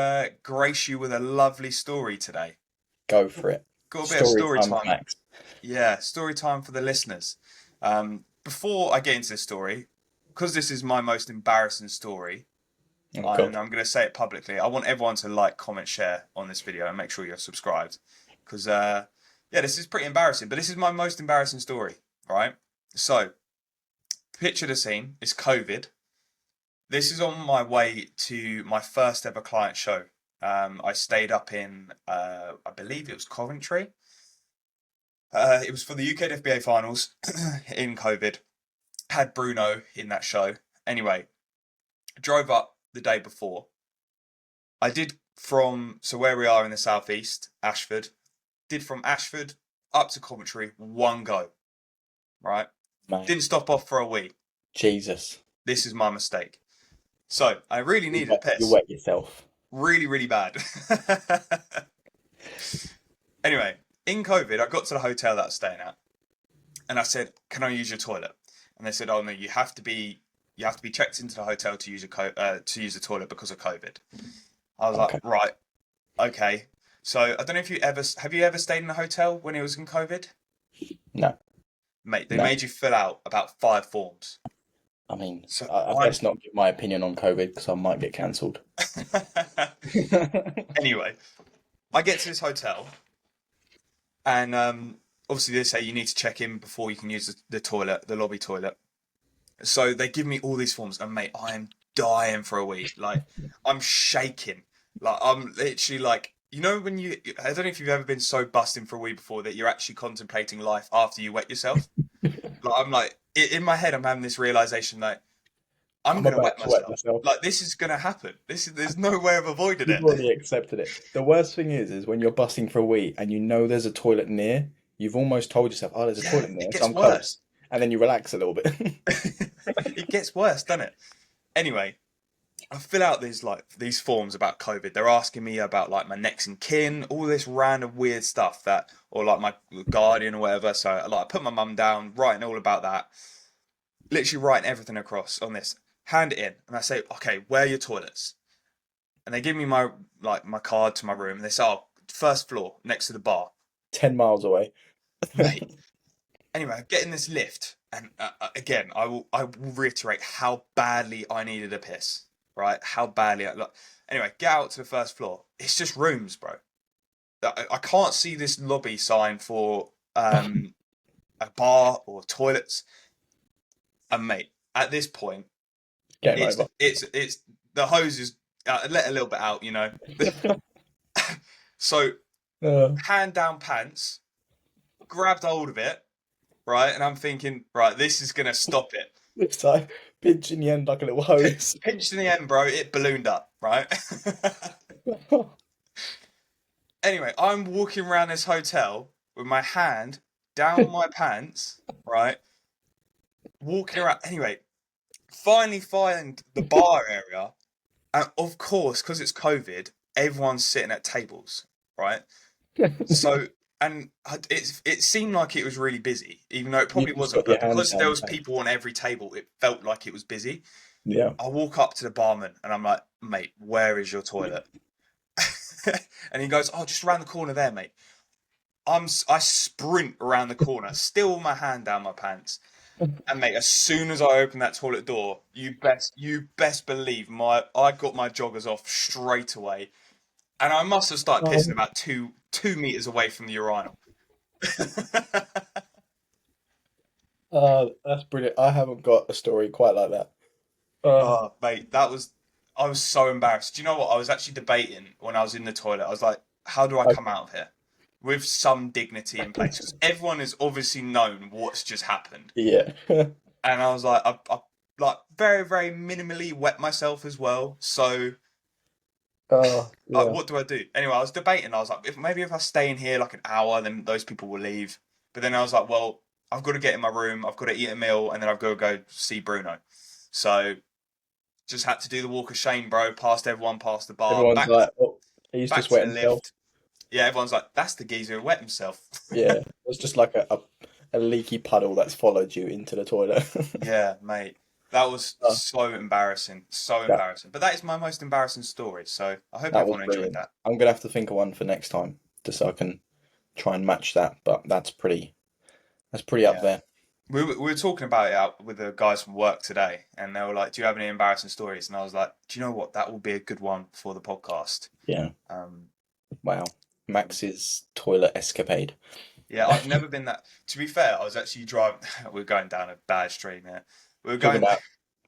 grace you with a lovely story today. Go for it. Got a bit of Story story time with time. Max. Yeah, story time for the listeners. Before I get into this story, because this is my most embarrassing story, Oh And God. I'm going to say it publicly. I want everyone to like, comment, share on this video, and make sure you're subscribed. Because, yeah, this is pretty embarrassing. But this is my most embarrassing story, right? So, picture the scene. It's COVID. This is on my way to my first ever client show. I stayed up in, I believe it was Coventry. It was for the UK FBA finals in COVID. Had Bruno in that show. Anyway, drove up the day before. I did so where we are in the southeast, Ashford, did from Ashford up to Coventry one go, right? Mate. Didn't stop off for a wee. Jesus. This is my mistake. So I really needed a You piss. wet yourself. Really, really bad. Anyway, in COVID, I got to the hotel that I was staying at, and I said, "Can I use your toilet?" And they said, "Oh no, you have to be checked into the hotel to use the toilet because of COVID." I was like, Okay. "Right, okay." So I don't know if you ever stayed in a hotel when it was in COVID? No. Mate, they No. made you fill out about 5 forms. I mean, So I I'm best not give my opinion on COVID because I might get cancelled. anyway, I get to this hotel, and obviously they say you need to check in before you can use the toilet, the lobby toilet. So they give me all these forms, and mate, I am dying for a wee. Like, I'm shaking. Like, I'm literally like, when I don't know if you've ever been so busting for a wee before that you're actually contemplating life after you wet yourself. Like, I'm like, in my head, I'm having this realization that I'm I'm gonna about wet to wet myself. myself. Like, this is gonna happen. There's no way of avoiding You've it. already accepted it. The worst thing is when you're busting for a wee and you know there's a toilet near, you've almost told yourself, oh, there's a Yeah, toilet it near, so gets I'm close. worse. And then you relax a little bit. It gets worse, doesn't it? Anyway, I fill out these forms about COVID. They're asking me about like my next and kin, all this random weird stuff or like my guardian or whatever. So like I put my mum down, writing all about that, literally writing everything across on this. Hand it in, and I say, okay, where are your toilets? And they give me my card to my room, and they say, oh, first floor next to the bar, 10 miles away. mate. Anyway, I get in this lift, and again, I will reiterate how badly I needed a piss. Right, how badly I look. Anyway, get out to the first floor. It's just rooms, bro. I can't see this lobby sign for a bar or toilets. And mate, at this point, Game it's over. it's the hose is let a little bit out, So Uh, hand down pants, grabbed hold of it, right, and I'm thinking, right, this is gonna stop it. this time, pinch in the end like a little hose. Pinched in the end, bro. It ballooned up, right? Anyway, I'm walking around this hotel with my hand down my pants, right? Walking around. Anyway, finally find the bar area. And of course, because it's COVID, everyone's sitting at tables, right? So, and it seemed like it was really busy, even though it You probably just wasn't. got your But hand because there down, was mate. people on every table, it felt like it was busy. Yeah. I walk up to the barman and I'm like, mate, where is your toilet? And he goes, oh, just around the corner there, mate. I sprint around the corner, still with my hand down my pants. And mate, as soon as I open that toilet door, you best believe I got my joggers off straight away, and I must have started pissing Oh, about two meters away from the urinal. that's brilliant. I haven't got a story quite like that. Uh, Oh mate, I was so embarrassed. Do you know what? I was actually debating when I was in the toilet. I was like, how do I come okay. out of here with some dignity in place? Because everyone has obviously known what's just happened. Yeah. And I was like, I like very, very minimally wet myself as well. So Oh, like, yeah. what do I do? Anyway, I was debating. I was like, if I stay in here like an hour, then those people will leave. But then I was like, well, I've got to get in my room. I've got to eat a meal, and then I've got to go see Bruno. So just had to do the walk of shame, bro. Past everyone, past the bar, Everyone's like, oh, he's back just to wet the himself. lift. Yeah, everyone's like, that's the geezer who wet himself. Yeah. It's just like a leaky puddle that's followed you into the toilet. Yeah, mate. That was Oh, so embarrassing. So that embarrassing. But that is my most embarrassing story. So I hope that was everyone enjoyed brilliant. that. I'm gonna have to think of one for next time, just so I can try and match that. But that's pretty up Yeah. there. we were talking about it out with the guys from work today, and they were like, "Do you have any embarrassing stories?" And I was like, "Do you know what? That will be a good one for the podcast." Yeah. Um, Wow. Max's toilet escapade. yeah, I've never been that. To be fair, I was actually driving. We're going down a bad stream here. We were Talking going, about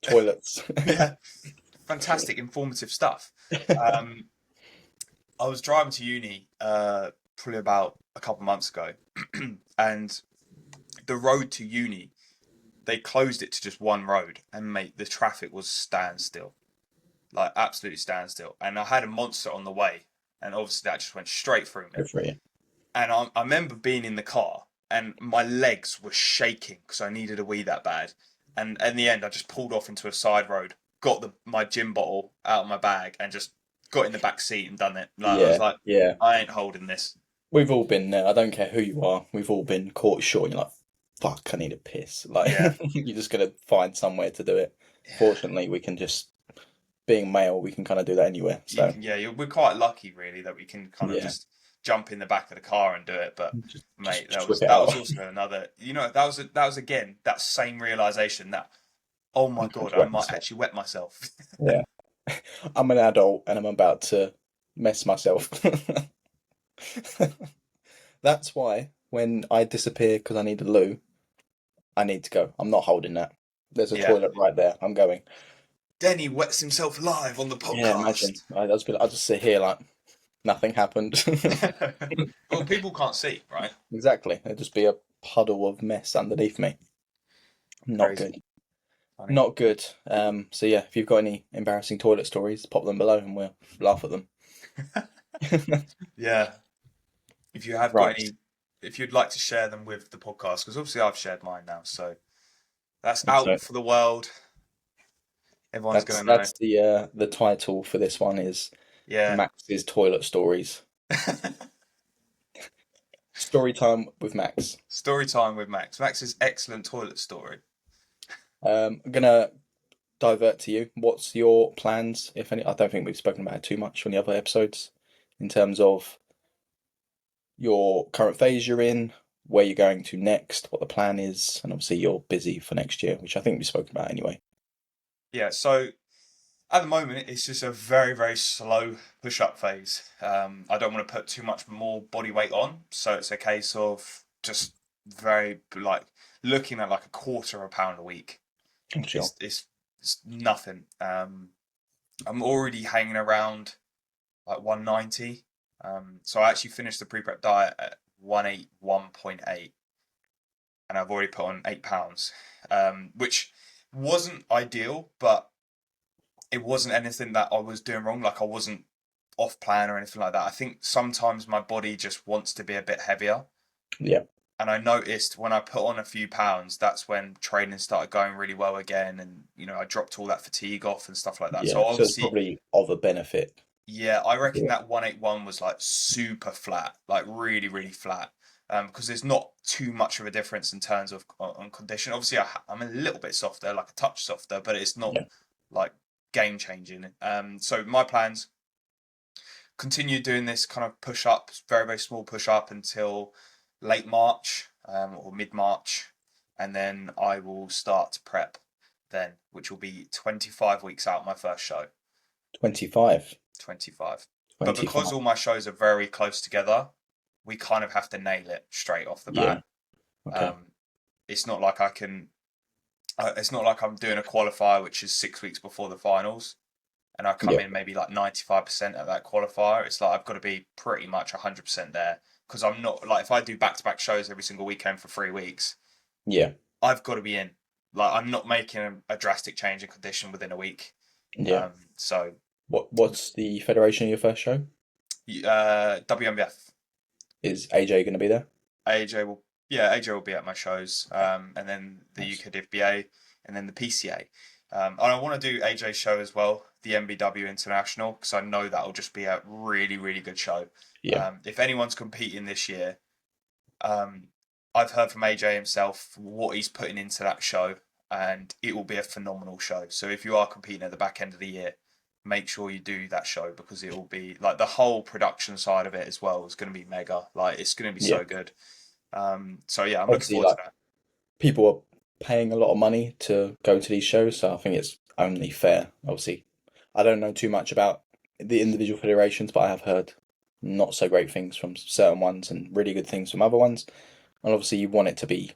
toilets. yeah, fantastic, informative stuff. Um, I was driving to uni, probably about a couple months ago, and the road to uni, they closed it to just one road, and mate, the traffic was standstill, like absolutely standstill. And I had a monster on the way, and obviously that just went straight through me. Go for it. And I remember being in the car, and my legs were shaking because I needed a wee that bad. And in the end, I just pulled off into a side road, got my gym bottle out of my bag, and just got in the back seat and done it. Like I was Yeah, like, yeah. I ain't holding this. We've all been there. I don't care who you are. We've all been caught short. And you're like, fuck, I need a piss. Like, Yeah, you're just gonna find somewhere to do it. yeah. Fortunately, we can just, being male, we can kind of do that anywhere. You So can, yeah. We're quite lucky, really, that we can kind of yeah, just jump in the back of the car and do it. But just mate, that just whip was it that out. was also another. That was again that same realization that, oh my I'm going god, to I wet might myself. actually wet myself. Yeah, I'm an adult and I'm about to mess myself. That's why when I disappear because I need a loo, I need to go. I'm not holding that. There's a Yeah. toilet right there. I'm going. Denny wets himself live on the Yeah, imagine. podcast. I'll just sit here like nothing happened. Well, people can't see, right? Exactly. It'd just be a puddle of mess underneath me. Not Crazy. good. Funny. Not good. So yeah, if you've got any embarrassing toilet stories, pop them below and we'll laugh at them. Yeah. If you have got Right. any, if you'd like to share them with the podcast, because obviously I've shared mine now, so that's So out for the world. Everyone's that's gonna know. that's the title for this one is Yeah. Max's toilet stories. Story time with Max. Story time with Max. Max's excellent toilet story. I'm gonna divert to you. What's your plans, if any? I don't think we've spoken about it too much on the other episodes, in terms of your current phase you're in, where you're going to next, what the plan is, and obviously you're busy for next year, which I think we've spoken about anyway. Yeah. So at the moment, it's just a very, very slow push-up phase. I don't want to put too much more body weight on, so it's a case of just very like looking at like a quarter of a pound a week. Sure. It's nothing. I'm already hanging around like 190. So I actually finished the pre-prep diet at 181.8, and I've already put on 8 pounds, which wasn't ideal, but it wasn't anything that I was doing wrong. Like I wasn't off plan or anything like that. I think sometimes my body just wants to be a bit heavier. Yeah. And I noticed when I put on a few pounds, that's when training started going really well again. And, I dropped all that fatigue off and stuff like that. So Yeah. So it's obviously, probably of a benefit yeah, I to do reckon it. that 181 was like super flat, like really, really flat. Because there's not too much of a difference in terms of on condition. Obviously, I'm a little bit softer, like a touch softer, but it's not Yeah. like game changing. So my plans continue doing this kind of push up, very, very small push up until late March or mid March. And then I will start to prep then, which will be 25 weeks out, my first show. 25. 25. But because 25. all my shows are very close together, we kind of have to nail it straight off the Yeah. bat. Okay. Um, it's not like I can. It's not like I'm doing a qualifier which is 6 weeks before the finals, and I come Yeah. in maybe like 95% of that qualifier. It's like I've got to be pretty much 100% there because I'm not like if I do back-to-back shows every single weekend for 3 weeks, Yeah. I've got to be in. Like I'm not making a drastic change in condition within a week. Yeah. So What's the federation of your first show? WMBF. Is AJ going to be there? AJ will, yeah, AJ will be at my shows, and then the Nice. UKDFBA, and then the PCA. And I want to do AJ's show as well, the MBW International, because I know that'll just be a really, really good show. Yeah. If anyone's competing this year, um, I've heard from AJ himself what he's putting into that show, and it will be a phenomenal show. So if you are competing at the back end of the year, make sure you do that show because it will be like the whole production side of it as well is going to be mega. Like it's going to be Yeah. so good. So yeah, I'm looking Obviously, forward to like that. people are paying a lot of money to go to these shows, so I think it's only fair. Obviously, I don't know too much about the individual federations, but I have heard not so great things from certain ones and really good things from other ones. And obviously, you want it to be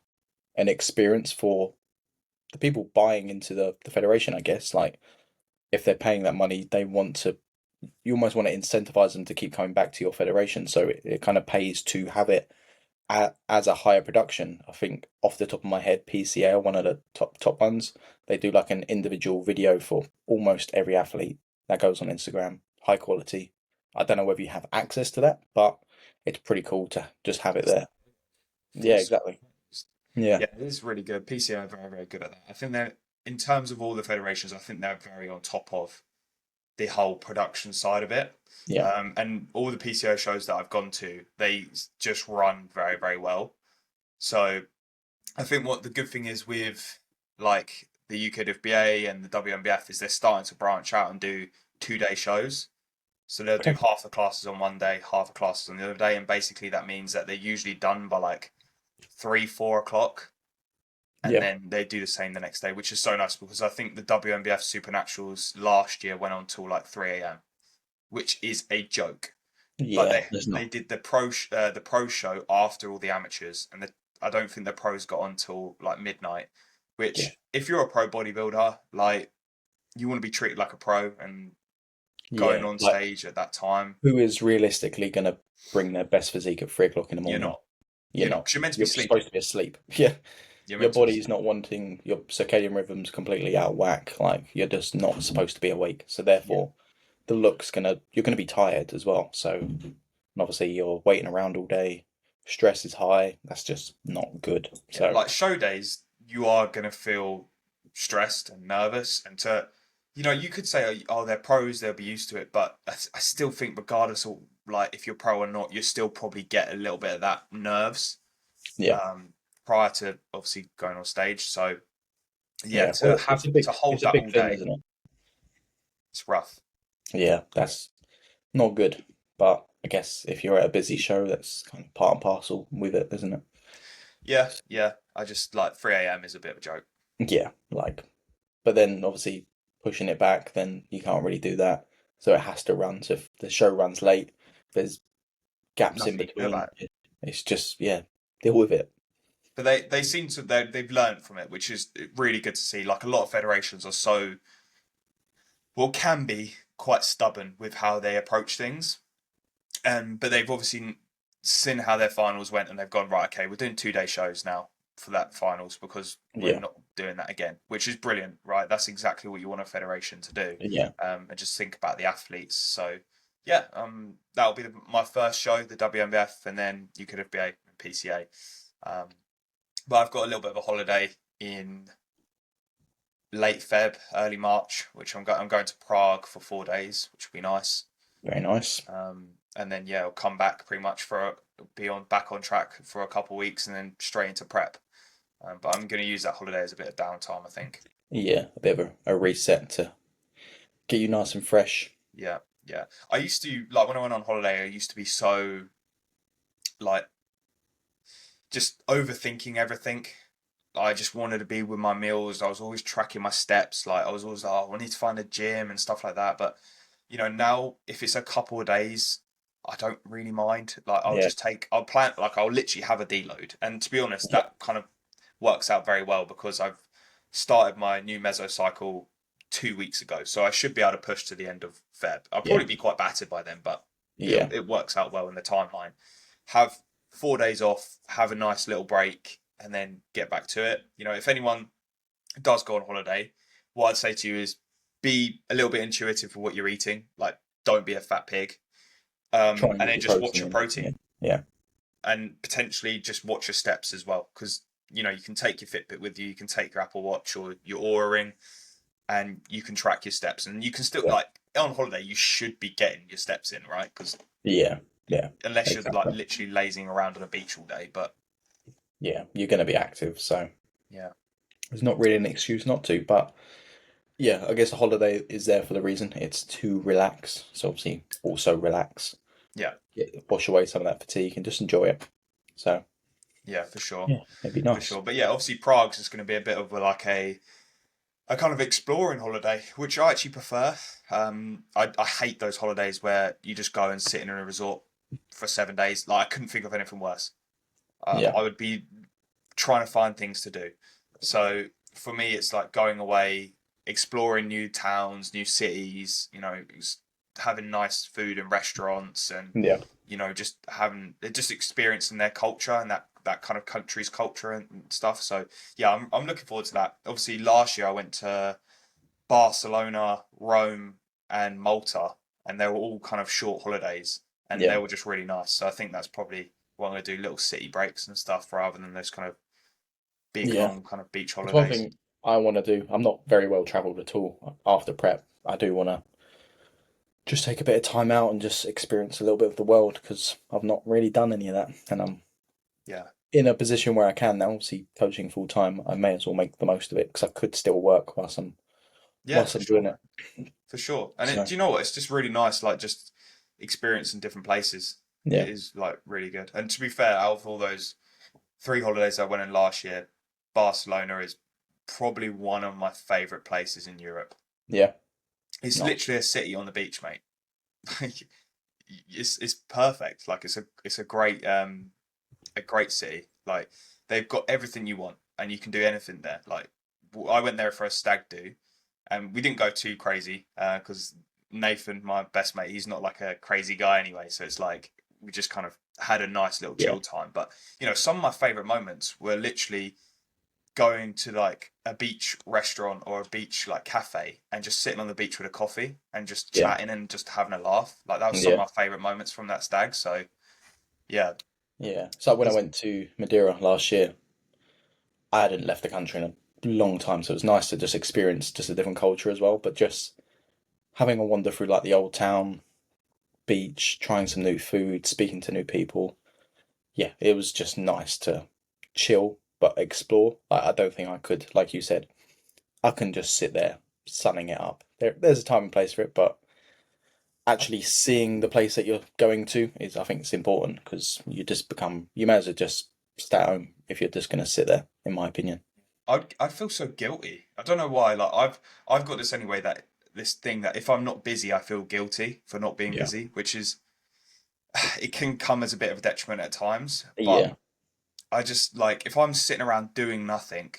an experience for the people buying into the federation, I guess. Like, if they're paying that money, they want to, you almost want to incentivize them to keep coming back to your federation. So it kind of pays to have it as a higher production. I think off the top of my head, PCA are one of the top ones. They do like an individual video for almost every athlete that goes on Instagram, high quality. I don't know whether you have access to that, but it's pretty cool to just have it there. Yeah, Feels exactly. Yeah, Yeah, it is really good. PCA are very, very good at that. I think they're, in terms of all the federations, I think they're very on top of the whole production side of it. yeah, And all the PCO shows that I've gone to, they just run very, very well. So I think what the good thing is with like the UKWBA and the WNBF is they're starting to branch out and do 2 day shows. So they'll do okay, half the classes on one day, half the classes on the other day, and basically that means that they're usually done by like 3, 4 o'clock, and yeah, then they do the same the next day, which is so nice because I think the WNBF Supernaturals last year went on till like 3 a.m., which is a joke. But yeah. they There's they not. did the pro show after all the amateurs, and I don't think the pros got on till like midnight. Yeah, Which, if you're a pro bodybuilder, like you want to be treated like a pro and going yeah. on Like, stage at that time, who is realistically gonna bring their best physique at 3 o'clock in the you're morning? not. You're You're not, not. because you're meant to be You're supposed sleeping. to be asleep. Yeah. You're Your meant to be body's sleeping. not wanting, your circadian rhythm's completely out of whack. Like you're just not supposed to be awake. So Yeah, therefore, you're gonna be tired as well. So and obviously you're waiting around all day. Stress is high. That's just not good. yeah. So Like show days, you are gonna feel stressed and nervous, and you could say, oh, they're pros, they'll be used to it, but I still think, regardless of like if you're pro or not, you still probably get a little bit of that nerves yeah, um, prior to obviously going on stage. So yeah, yeah. to Well, have to it's hold a that big all thing, day, isn't it? it's rough. Yeah, that's not good. But I guess if you're at a busy show, that's kind of part and parcel with it, isn't it? Yeah, yeah. I just like 3 a.m. is a bit of a joke. Yeah, like, but then obviously pushing it back, then you can't really do that. So it has to run. So if the show runs late, there's gaps in Nothing you can do between. about it. It's just, yeah, deal with it. But they seem to they've learned from it, which is really good to see. Like a lot of federations are so, well, can be quite stubborn with how they approach things. But they've obviously seen how their finals went, and they've gone, right. Okay, we're doing 2 day shows now for that finals because we're Yeah, not doing that again, which is brilliant, right? That's exactly what you want a federation to do, yeah, and just think about the athletes. So yeah, that'll be my first show, the WMBF, and then you could have BA and PCA. Um, but I've got a little bit of a holiday in late Feb, early March, which I'm going to Prague for 4 days, which will be nice. very nice. And then yeah, I'll come back pretty much be on back on track for a couple of weeks, and then straight into prep. But I'm going to use that holiday as a bit of downtime, I think. Yeah, a bit of a reset to get you nice and fresh. Yeah, yeah. I used to like when I went on holiday. I used to be so like just overthinking everything. I just wanted to be with my meals. I was always tracking my steps. Like I was always like, oh, I need to find a gym and stuff like that. But now if it's a couple of days, I don't really mind. Like Yeah, I'll plan, like I'll literally have a deload. And to be honest, yeah, that kind of works out very well because I've started my new mesocycle 2 weeks ago. So I should be able to push to the end of Feb. I'll yeah, probably be quite battered by then, but yeah, it works out well in the timeline. Have 4 days off, have a nice little break, and then get back to it. If anyone does go on holiday, what I'd say to you is be a little bit intuitive for what you're eating. Like, don't be a fat pig. try and And get then your just watch protein your in. Yeah, protein yeah, and potentially just watch your steps as well. Because, you can take your Fitbit with you, you can take your Apple Watch or your Oura Ring, and you can track your steps. And you can still, yeah, like, on holiday, you should be getting your steps in, right? Because yeah, yeah, unless you're like exactly. literally lazing around on a beach all day. But Yeah, you're going to be active, so yeah, there's not really an excuse not to. But yeah, I guess a holiday is there for the reason. It's to relax. So obviously also relax, yeah. wash away some of that fatigue and just enjoy it. So Yeah, for sure, Yeah, it'd be for nice. sure. But yeah, obviously Prague's just going to be a bit of like a kind of exploring holiday, which I actually prefer. I hate those holidays where you just go and sit in a resort for 7 days. Like I couldn't think of anything worse. Yeah, I would be trying to find things to do. So for me, it's like going away, exploring new towns, new cities. Having nice food and restaurants, and yeah, just having just experiencing their culture and that kind of country's culture and stuff. So yeah, I'm looking forward to that. Obviously, last year I went to Barcelona, Rome, and Malta, and they were all kind of short holidays, and they yeah, were just really nice. So I think that's probably what I'm going to do, little city breaks and stuff, rather than those kind of big, yeah. long kind of beach It's one holidays. thing I want to do. I'm not very well travelled at all after prep. I do want to just take a bit of time out and just experience a little bit of the world because I've not really done any of that, and I'm Yeah, in a position where I can now. Obviously, coaching full time, I may as well make the most of it because I could still work yeah, whilst for I'm doing sure, man, it. for sure. And So do you know what? It's just really nice, like just experiencing different places. yeah, It is like really good. And to be fair, out of all those three holidays I went in last year, Barcelona is probably one of my favourite places in Europe. yeah, It's nice. literally a city on the beach, mate. Like it's perfect. Like it's a great city. Like they've got everything you want, and you can do anything there. Like I went there for a stag do, and we didn't go too crazy because Nathan, my best mate, he's not like a crazy guy anyway. So it's like we just kind of had a nice little Yeah, chill time. But some of my favorite moments were literally going to like a beach restaurant or a beach like cafe and just sitting on the beach with a coffee and just yeah, chatting and just having a laugh. Like that was some of yeah, my favorite moments from that stag. So yeah, yeah. So when I it's went to Madeira last year, I hadn't left the country in a long time, so it was nice to just experience just a different culture as well. But just having a wander through like the old town, beach, trying some new food, speaking to new people. Yeah, it was just nice to chill but explore. I don't think I could, like you said, I can just sit there sunning it up. There's a time and place for it, but actually seeing the place that you're going to is, I think, it's important because you may as well just stay at home if you're just going to sit there, in my opinion. I feel so guilty. I don't know why. Like I've got this anyway, that this thing that if I'm not busy, I feel guilty for not being Yeah. busy, which is it can come as a bit of a detriment at times. But Yeah. I just like if I'm sitting around doing nothing,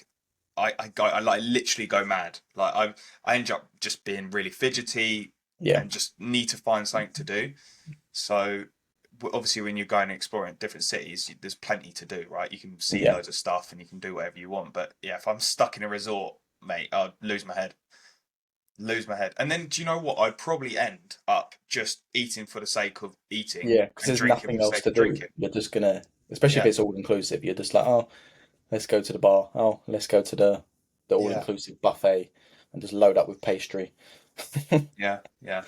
I like literally go mad. Like I end up just being really fidgety Yeah. and just need to find something to do. So obviously, when you're going and exploring different cities, there's plenty to do, right? You can see Yeah. loads of stuff and you can do whatever you want. But yeah, if I'm stuck in a resort, mate, I'd lose my head. Lose my head. And then do you know what? I'd probably end up just eating for the sake of eating Yeah. Because and there's drinking for nothing the else sake to of do. drinking. You're just gonna, especially if Yeah, it's all inclusive, you're just like, oh, let's go to the bar. Oh, let's go to the all yeah, inclusive buffet and just load up with pastry. yeah, yeah.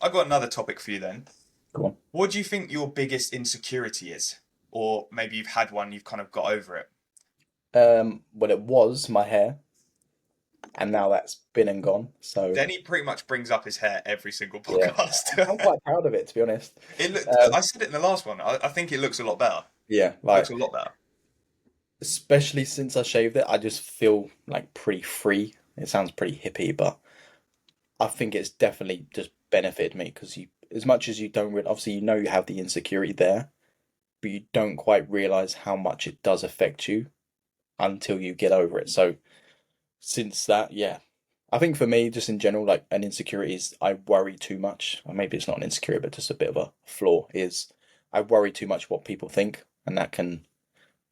I've got another topic for you then. Go What do you think your biggest insecurity is? Or maybe you've had one, you've kind of got over it. on. Well, it was my hair, and now that's been and gone. So Denny pretty much brings up his hair every single yeah, I'm podcast. quite proud of it, to be honest. It looked. Um, I said it in the last one. I think it looks a lot better. yeah, Looks like a lot better. especially since I shaved it, I just feel like pretty free. It sounds pretty hippie, but I think it's definitely just benefited me because as much as you don't really, obviously you know you have the insecurity there, but you don't quite realize how much it does affect you until you get over it. So since that, yeah, I think for me, just in general, like an insecurity is I worry too much. Or maybe it's not an insecurity, but just a bit of a flaw is I worry too much what people think, and that can,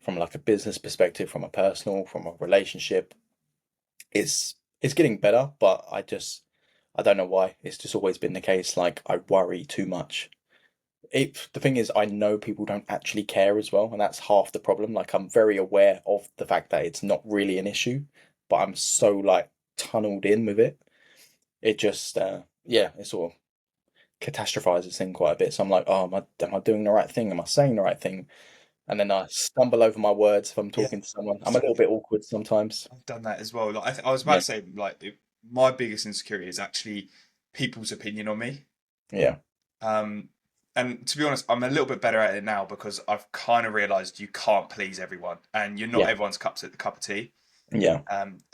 from like a business perspective, from a personal, from a relationship, it's getting better, but I don't know why. It's just always been the case. Like I worry too much. The thing is, I know people don't actually care as well, and that's half the problem. Like I'm very aware of the fact that it's not really an issue, but I'm so like tunneled in with it. It just yeah, it sort of catastrophizes thing quite a bit. So I'm like, oh, am I doing the right thing? Am I saying the right thing? And then I stumble over my words if I'm Yeah. talking to someone. I'm a So little bit awkward sometimes. I've done that as well. Like I was about Yeah, to say, like my biggest insecurity is actually people's opinion on me. yeah, Um, And to be honest, I'm a little bit better at it now because I've kind of realised you can't please everyone, and you're not Yeah, everyone's cup of tea. yeah.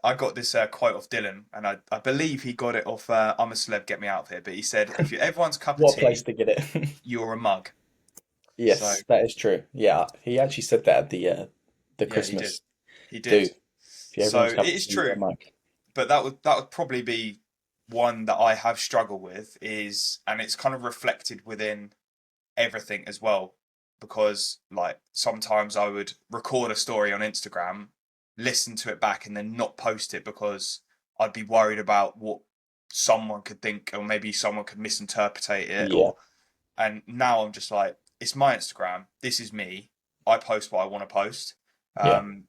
I got this quote of Dylan, and I believe he got it off I'm a Celeb, Get Me Out of Here. But he said, if you're everyone's cup of What a place tea, to get it. you're a mug. So Yes, that is true. Yeah, he actually said that at the yeah, he did. Christmas He do. did. If you So everyone's it cup of is tea, you're a true, mug. but that would probably be one that I have struggled with is, and it's kind of reflected within everything as well, because like sometimes I would record a story on Instagram, listen to it back, and then not post it because I'd be worried about what someone could think, or maybe someone could misinterpret it, Yeah, or and now I'm just like, it's my Instagram, this is me, I post what I want to post. yeah, um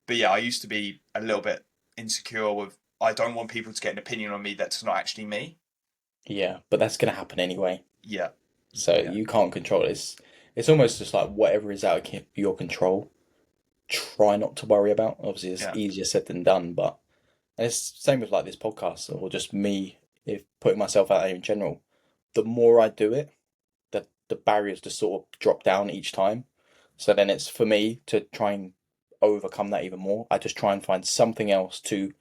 but yeah, I used to be a little bit insecure with, I don't want people to get an opinion on me that's not actually me. yeah. But that's gonna happen anyway. Yeah, So yeah, you can't control it. It's almost just like whatever is out of your control, try not to worry about. Obviously, it's yeah, easier said than done, but and it's same with like this podcast or just me, if putting myself out there in general. The more I do it, the barriers just sort of drop down each time. So then it's for me to try and overcome that even more. I just try and find something else to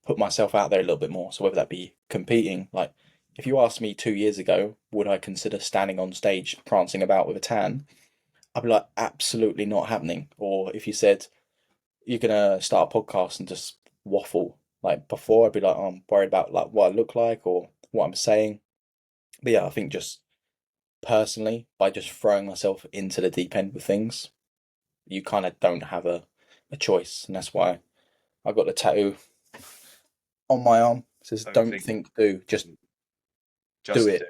put myself out there a little bit more. So whether that be competing, like if you asked me 2 years ago, would I consider standing on stage prancing about with a tan? I'd be like, absolutely not happening. Or if you said you're gonna start a podcast and just waffle, like before, I'd be like, oh, I'm worried about like what I look like or what I'm saying. But yeah, I think just personally, by just throwing myself into the deep end with things, you kind of don't have a choice. And that's why I got the tattoo on my arm. It says, don't don't think, think, do, just do just it.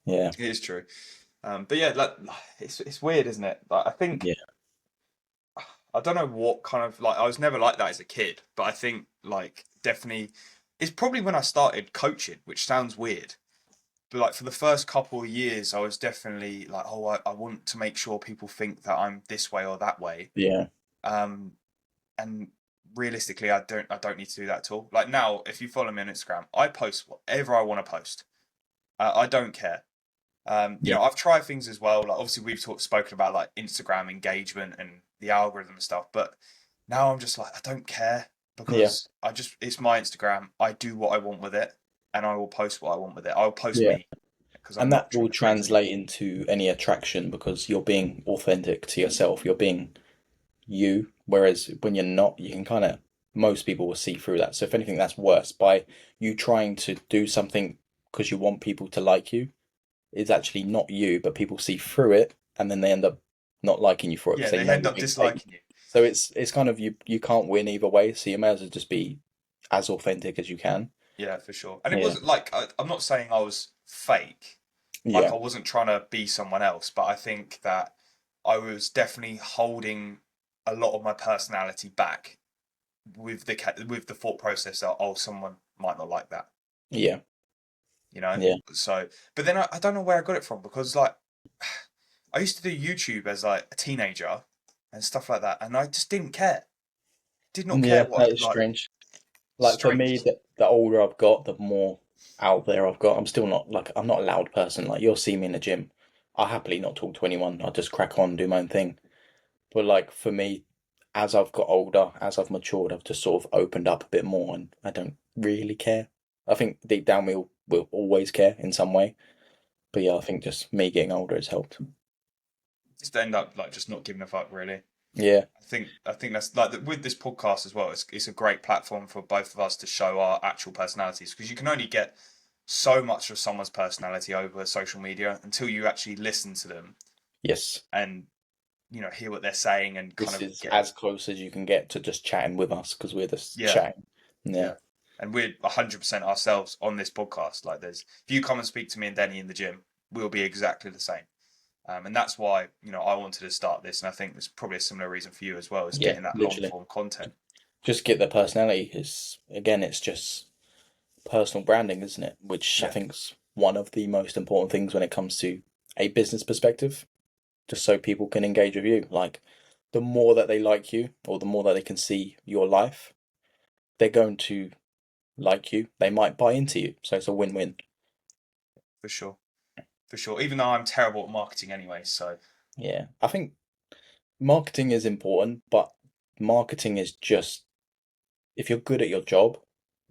Yeah, it is true. But yeah, like it's weird, isn't it? Like I think, yeah, I don't know what kind of, like, I was never like that as a kid, but I think like definitely it's probably when I started coaching, which sounds weird. But like for the first couple of years, I was definitely like, oh, I want to make sure people think that I'm this way or that way. yeah, Um, and realistically, I don't need to do that at all. Like now, if you follow me on Instagram, I post whatever I want to post. I don't care. yeah, I've tried things as well. Like obviously we've spoken about like Instagram engagement and the algorithm and stuff, but now I'm just like, I don't care, yeah, because it's my Instagram. I do what I want with it, and I will post what I want with it. I'll post yeah. me because I'm And that not will trying to please anyone. translate into any attraction because you're being authentic to yourself. You're being you. Whereas when you're not, you can kind of, most people will see through that. So if anything, that's worse. By you trying to do something because you want people to like you, it's actually not you, but people see through it and then they end up not liking you for it because Yeah, they they know end you're up being fake. disliking you. So it's kind of you can't win either way. So you may as well just be as authentic as you can. Yeah, for sure. And it Yeah. wasn't like I'm not saying I was fake. Like Yeah. I wasn't trying to be someone else, but I think that I was definitely holding a lot of my personality back with the thought process that, oh, someone might not like that, Yeah. you know. Yeah. So, but then I don't know where I got it from, because like I used to do YouTube as like a teenager and stuff like that, and I just didn't care. Did not care Yeah, that what, is like, strange. Like for me, strange. the older I've got, the more out there I've got. I'm still not like I'm not a loud person. Like you'll see me in the gym. I'll happily not talk to anyone. I'll just crack on, do my own thing. But like for me, as I've got older, as I've matured, I've just sort of opened up a bit more, and I don't really care. I think deep down we'll always care in some way. But yeah, I think just me getting older has helped. Just end up like just not giving a fuck, really. Yeah, I think that's like with this podcast as well. It's a great platform for both of us to show our actual personalities, because you can only get so much of someone's personality over social media until you actually listen to them yes. and hear what they're saying and kind This of is get as close as you can get to just chatting with us because we're just yeah, chatting. Yeah. yeah. And we're 100% ourselves on this podcast. Like there's if you come and speak to me and Denny in the gym, we'll be exactly the same. And that's why I wanted to start this, and I think there's probably a similar reason for you as well, is Yeah, getting that long literally. form content. Just get their personality. It's again, it's just personal branding, isn't it? Which I Yeah, think's one of the most important things when it comes to a business perspective. Just so people can engage with you. Like the more that they like you, or the more that they can see your life, they're going to like you. They might buy into you. So it's a win-win. for sure. for sure. Even though I'm terrible at marketing anyway, so Yeah, I think marketing is important, but marketing is just if you're good at your job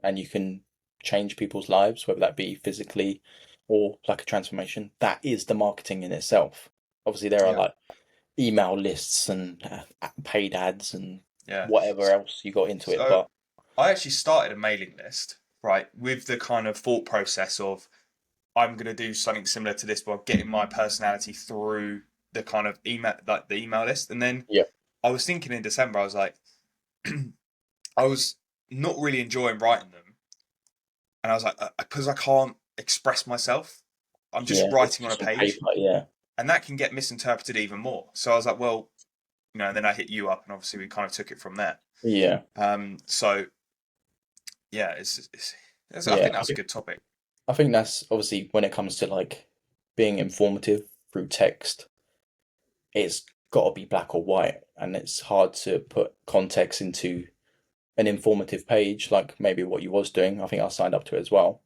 and you can change people's lives, whether that be physically or like a transformation, that is the marketing in itself. Obviously, there are yeah, like email lists and paid ads and yeah. whatever else you got into it, So but I actually started a mailing list, right, with the kind of thought process of I'm going to do something similar to this by getting my personality through the kind of email, like the email list. And then yeah, I was thinking in December, I was like, I was not really enjoying writing them. And I was like, because I can't express myself, I'm just yeah, it's writing on a just on page. paper, yeah, And that can get misinterpreted even more. So I was like, well, and then I hit you up, and obviously we kind of took it from there. yeah, So yeah, I yeah. think that's a good topic. I think that's obviously when it comes to like being informative through text, it's got to be black or white, and it's hard to put context into an informative page like maybe what you was doing. I think I signed up to it as well.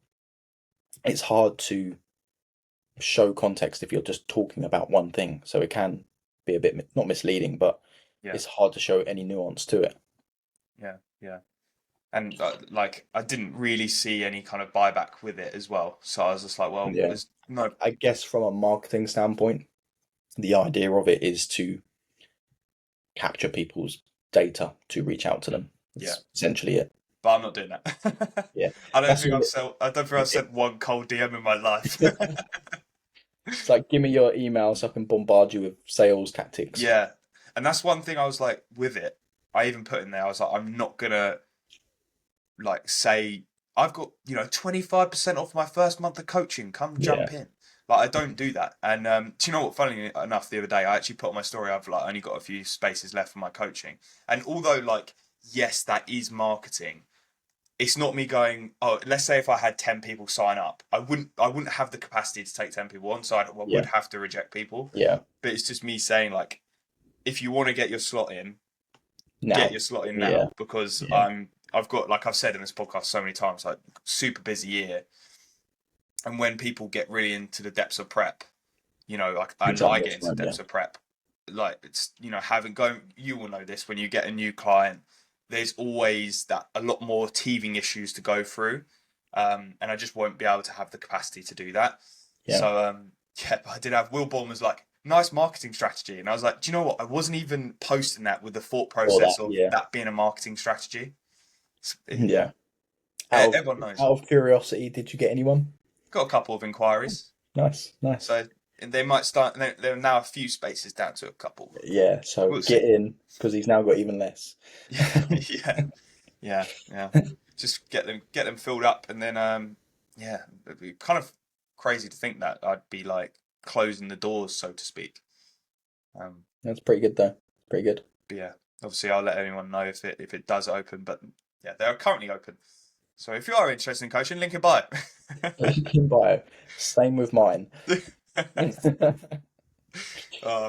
It's hard to show context if you're just talking about one thing, so it can be a bit not misleading, but Yeah, it's hard to show any nuance to it. yeah, yeah. And like I didn't really see any kind of buyback with it as well. So I was just like, well, Yeah, there's no, I guess from a marketing standpoint, the idea of it is to capture people's data to reach out to them. yeah, That's essentially it. but I'm not doing that. Yeah, I don't that's think all I've sent. I don't think I've it. sent one cold DM in my life. It's like, give me your email so I can bombard you with sales tactics. Yeah, and that's one thing I was like with it. I even put in there. I was like, I'm not gonna like say I've got 25% off my first month of coaching. Come Yeah, jump in. Like I don't do that. And do you know what? Funny enough, the other day I actually put on my story. I've like only got a few spaces left for my coaching. And although like yes, that is marketing. It's not me going. Oh, let's say if I had 10 people sign up, I wouldn't have the capacity to take 10 people on. So I would yeah, have to reject people. yeah. But it's just me saying like, if you want to get your slot in, get Now, your slot in yeah, now because yeah, I've got like I've said in this podcast so many times like super busy year, and when people get really into the depths of prep, like good and time I gets get into the run. Yeah, depths of prep, like it's having going you will know this when you get a new client, there's always that a lot more teething issues to go through, and I just won't be able to have the capacity to do that. yeah. So yeah, but I did have Will Bourne was like nice marketing strategy, and I was like, do you know what? I wasn't even posting that with the thought All that. process of Yeah, that being a marketing strategy. Yeah, yeah. Out of everyone knows. out of curiosity, did you get anyone? Got a couple of inquiries, Nice, nice. so and they might start. There are now a few spaces down to a couple. Yeah, so We'll get see. in because he's now got even less. Yeah, yeah, yeah. Just get them filled up, and then yeah, it'd be kind of crazy to think that I'd be like closing the doors, so to speak. Um, That's pretty good though. Pretty good. but yeah, obviously I'll let anyone know if it does open, but yeah, they are currently open. So if you are interested in coaching, link in bio. Link in bio. Same with mine.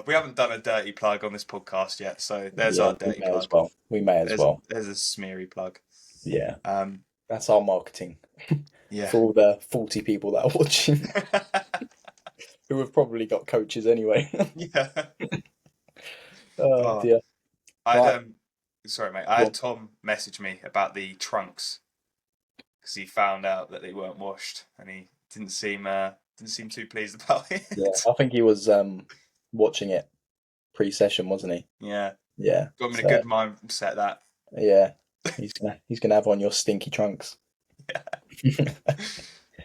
We haven't done a dirty plug on this podcast yet, so there's Yeah, our we dirty may as plug. well. We may as There's well. there's a smeary plug. Yeah, Um, that's our marketing yeah. for all the 40 people that are watching who have probably got coaches anyway. Yeah. Oh Oh, dear. I had Right. sorry mate, I had Well, Tom message me about the trunks because he found out that they weren't washed and he didn't seem too pleased about yeah, it. I think he was watching it pre-session, wasn't he? Yeah, Yeah. got him in a So good mindset that. yeah, he's gonna have on your stinky trunks.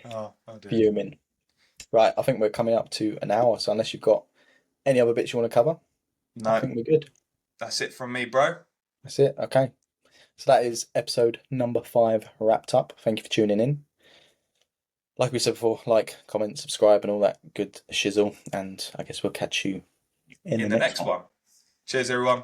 Oh dear. Fuming. Right, I think we're coming up to an hour, so unless you've got any other bits you want to cover, I No, think we're good. that's it from me, bro. That's it. Okay. So that is episode number 5 wrapped up. Thank you for tuning in. Like we said before, like, comment, subscribe, and all that good shizzle. And I guess we'll catch you in In the the next next one. one. Cheers, everyone.